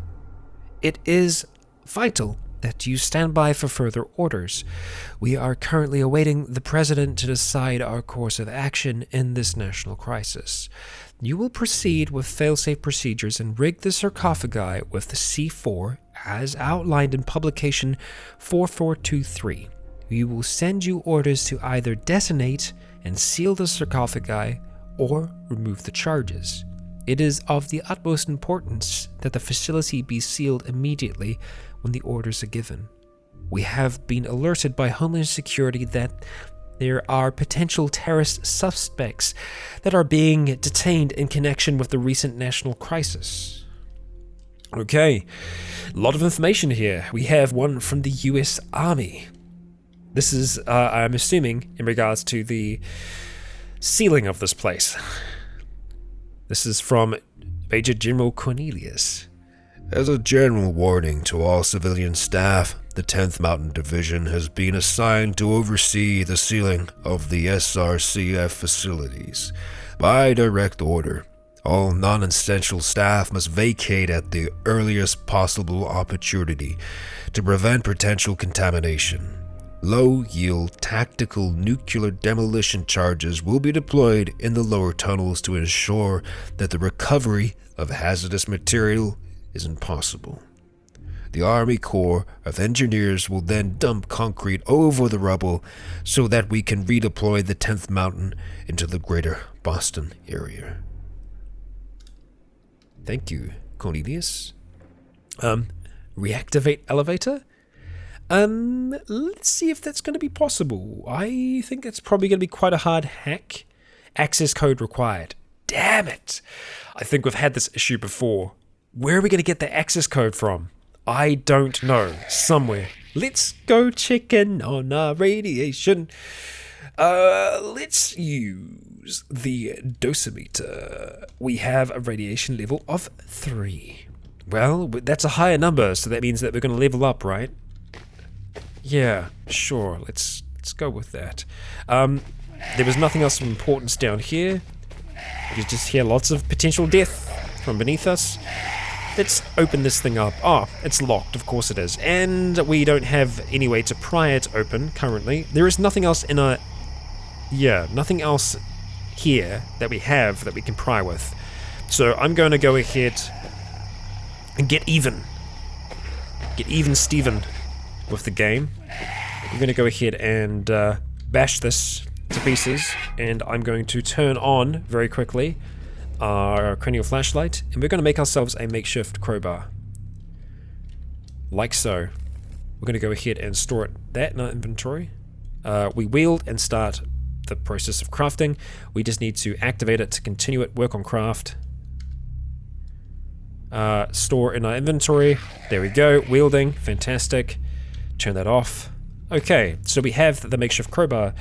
It is vital that you stand by for further orders. We are currently awaiting the President to decide our course of action in this national crisis. You will proceed with fail-safe procedures and rig the sarcophagi with the C4 as outlined in publication 4423. We will send you orders to either detonate and seal the sarcophagi or remove the charges. It is of the utmost importance that the facility be sealed immediately when the orders are given. We have been alerted by Homeland Security that there are potential terrorist suspects that are being detained in connection with the recent national crisis. Okay, a lot of information here. We have one from the US Army. This is, I'm assuming, in regards to the sealing of this place. This is from Major General Cornelius.
As a general warning to all civilian staff, the 10th Mountain Division has been assigned to oversee the sealing of the SRCF facilities. By direct order, all non-essential staff must vacate at the earliest possible opportunity to prevent potential contamination. Low-yield tactical nuclear demolition charges will be deployed in the lower tunnels to ensure that the recovery of hazardous material is impossible. The Army Corps of Engineers will then dump concrete over the rubble so that we can redeploy the 10th Mountain into the greater Boston area.
Thank you, Cornelius. Reactivate elevator? Let's see if that's going to be possible. I think it's probably going to be quite a hard hack. Access code required. Damn it! I think we've had this issue before. Where are we going to get the access code from? I don't know. Somewhere. Let's go checking on our radiation. Let's use the dosimeter. We have a radiation level of 3. Well, that's a higher number, so that means that we're going to level up, right? Yeah, sure. Let's go with that. There was nothing else of importance down here. You just hear lots of potential death from beneath us. Let's open this thing up. Oh, it's locked. Of course it is. And we don't have any way to pry it open currently. There is nothing else in our... Yeah, nothing else here that we have that we can pry with. So I'm going to go ahead and get even. Get even Steven with the game. I'm going to go ahead and bash this to pieces. And I'm going to turn on, very quickly, our cranial flashlight. And we're going to make ourselves a makeshift crowbar. Like so. We're going to go ahead and store that in our inventory. We wield and start the process of crafting. We just need to activate it to continue it, work on craft. Store in our inventory. There we go, wielding, fantastic. Turn that off. Okay, so we have the makeshift crowbar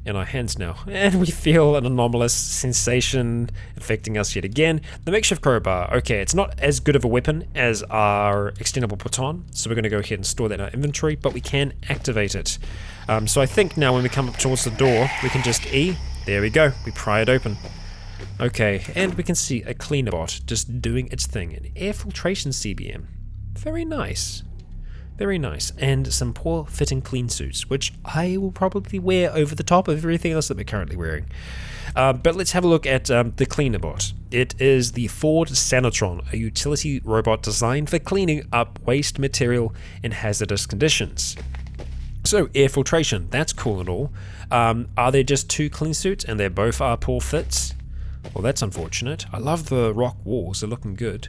in our hands now, and we feel an anomalous sensation affecting us yet again. The makeshift crowbar, okay, it's not as good of a weapon as our extendable baton, so we're going to go ahead and store that in our inventory, but we can activate it. So I think now when we come up towards the door, we can just E. There we go, we pry it open. Okay, and we can see a cleaner bot just doing its thing. An air filtration CBM. Very nice. Very nice. And some poor fitting clean suits, which I will probably wear over the top of everything else that we're currently wearing. But let's have a look at the cleaner bot. It is the Ford Sanitron, a utility robot designed for cleaning up waste material in hazardous conditions. So, air filtration, that's cool and all. Are there just 2 clean suits and they both are poor fits? Well, that's unfortunate. I love the rock walls, they're looking good.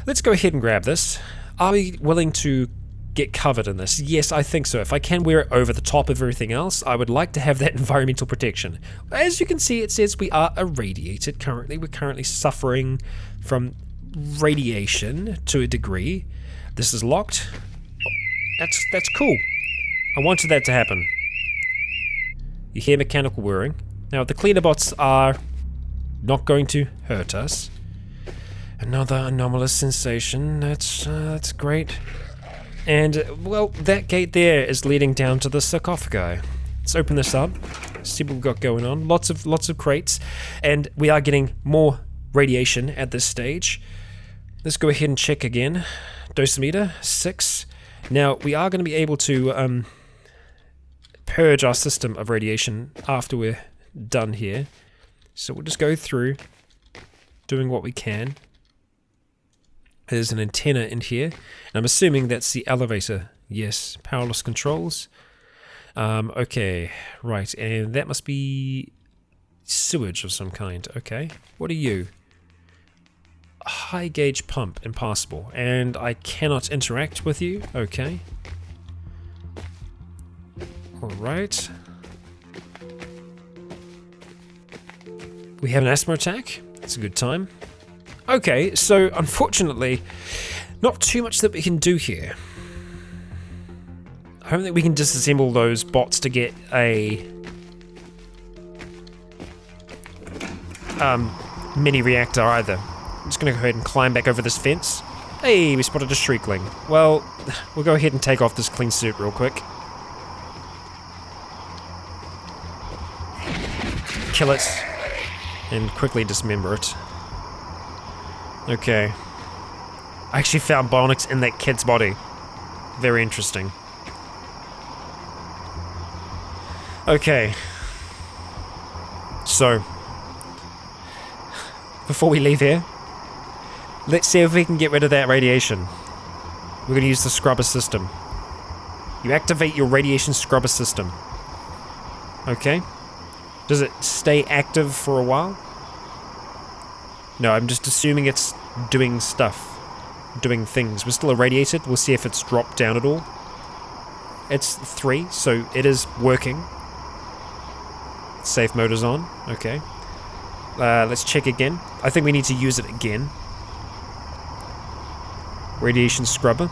Let's go ahead and grab this. Are we willing to get covered in this? Yes, I think so. If I can wear it over the top of everything else, I would like to have that environmental protection. As you can see, it says we are irradiated currently. We're currently suffering from radiation to a degree. This is locked. That's cool. I wanted that to happen. You hear mechanical whirring. Now, the cleaner bots are not going to hurt us. Another anomalous sensation. That's great. And, well, that gate there is leading down to the sarcophagi. Let's open this up, see what we've got going on. Lots of crates, and we are getting more radiation at this stage. Let's go ahead and check again. Dosimeter, 6. Now, we are going to be able to purge our system of radiation after we're done here. So we'll just go through doing what we can. There's an antenna in here, and I'm assuming that's the elevator. Yes, powerless controls. Okay, right, and that must be sewage of some kind. Okay, what are you? High gauge pump, impassable, and I cannot interact with you. Okay. Alright. We have an asthma attack. That's a good time. Okay, so unfortunately, not too much that we can do here. I don't think we can disassemble those bots to get a mini reactor either. I'm just gonna go ahead and climb back over this fence. Hey, we spotted a shriekling. Well, we'll go ahead and take off this clean suit real quick. Kill it, and quickly dismember it. Okay. I actually found bionics in that kid's body. Very interesting. Okay. So, before we leave here, let's see if we can get rid of that radiation. We're going to use the scrubber system. You activate your radiation scrubber system. Okay. Does it stay active for a while? No, I'm just assuming it's doing stuff. Doing things. We're still irradiated. We'll see if it's dropped down at all. It's 3, so it is working. Safe mode is on. Okay. Let's check again. I think we need to use it again. Radiation scrubber.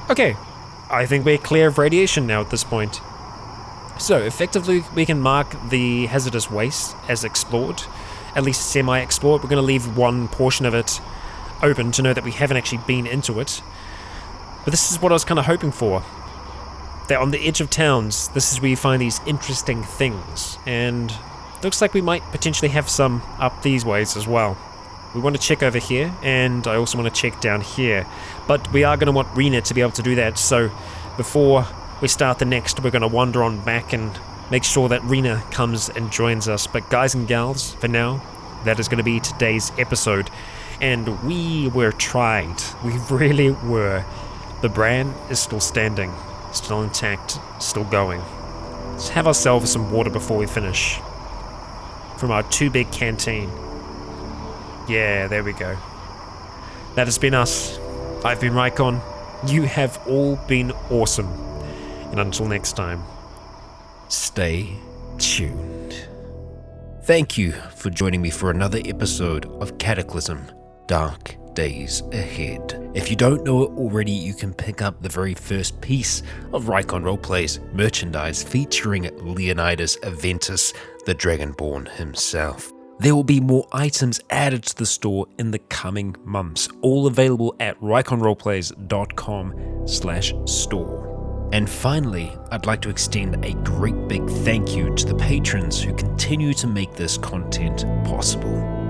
Okay, I think we're clear of radiation now at this point. So effectively we can mark the hazardous waste as explored, at least semi-explored. We're going to leave one portion of it open to know that we haven't actually been into it. But this is what I was kind of hoping for. That on the edge of towns, this is where you find these interesting things, and looks like we might potentially have some up these ways as well. We want to check over here, and I also want to check down here, but we are going to want Rena to be able to do that, so before we start the next, we're going to wander on back and make sure that Rena comes and joins us. But guys and gals, for now, that is going to be today's episode, and we were tried. We really were. The Bran is still standing, still intact, still going. Let's have ourselves some water before we finish. From our too big canteen. Yeah, there we go. That has been us. I've been Rycon. You have all been awesome. And until next time,
stay tuned. Thank you for joining me for another episode of Cataclysm, Dark Days Ahead. If you don't know it already, you can pick up the very first piece of Rycon Roleplays merchandise featuring Leonidas Aventus, the Dragonborn himself. There will be more items added to the store in the coming months, all available at ryconroleplays.com/store. And finally, I'd like to extend a great big thank you to the patrons who continue to make this content possible.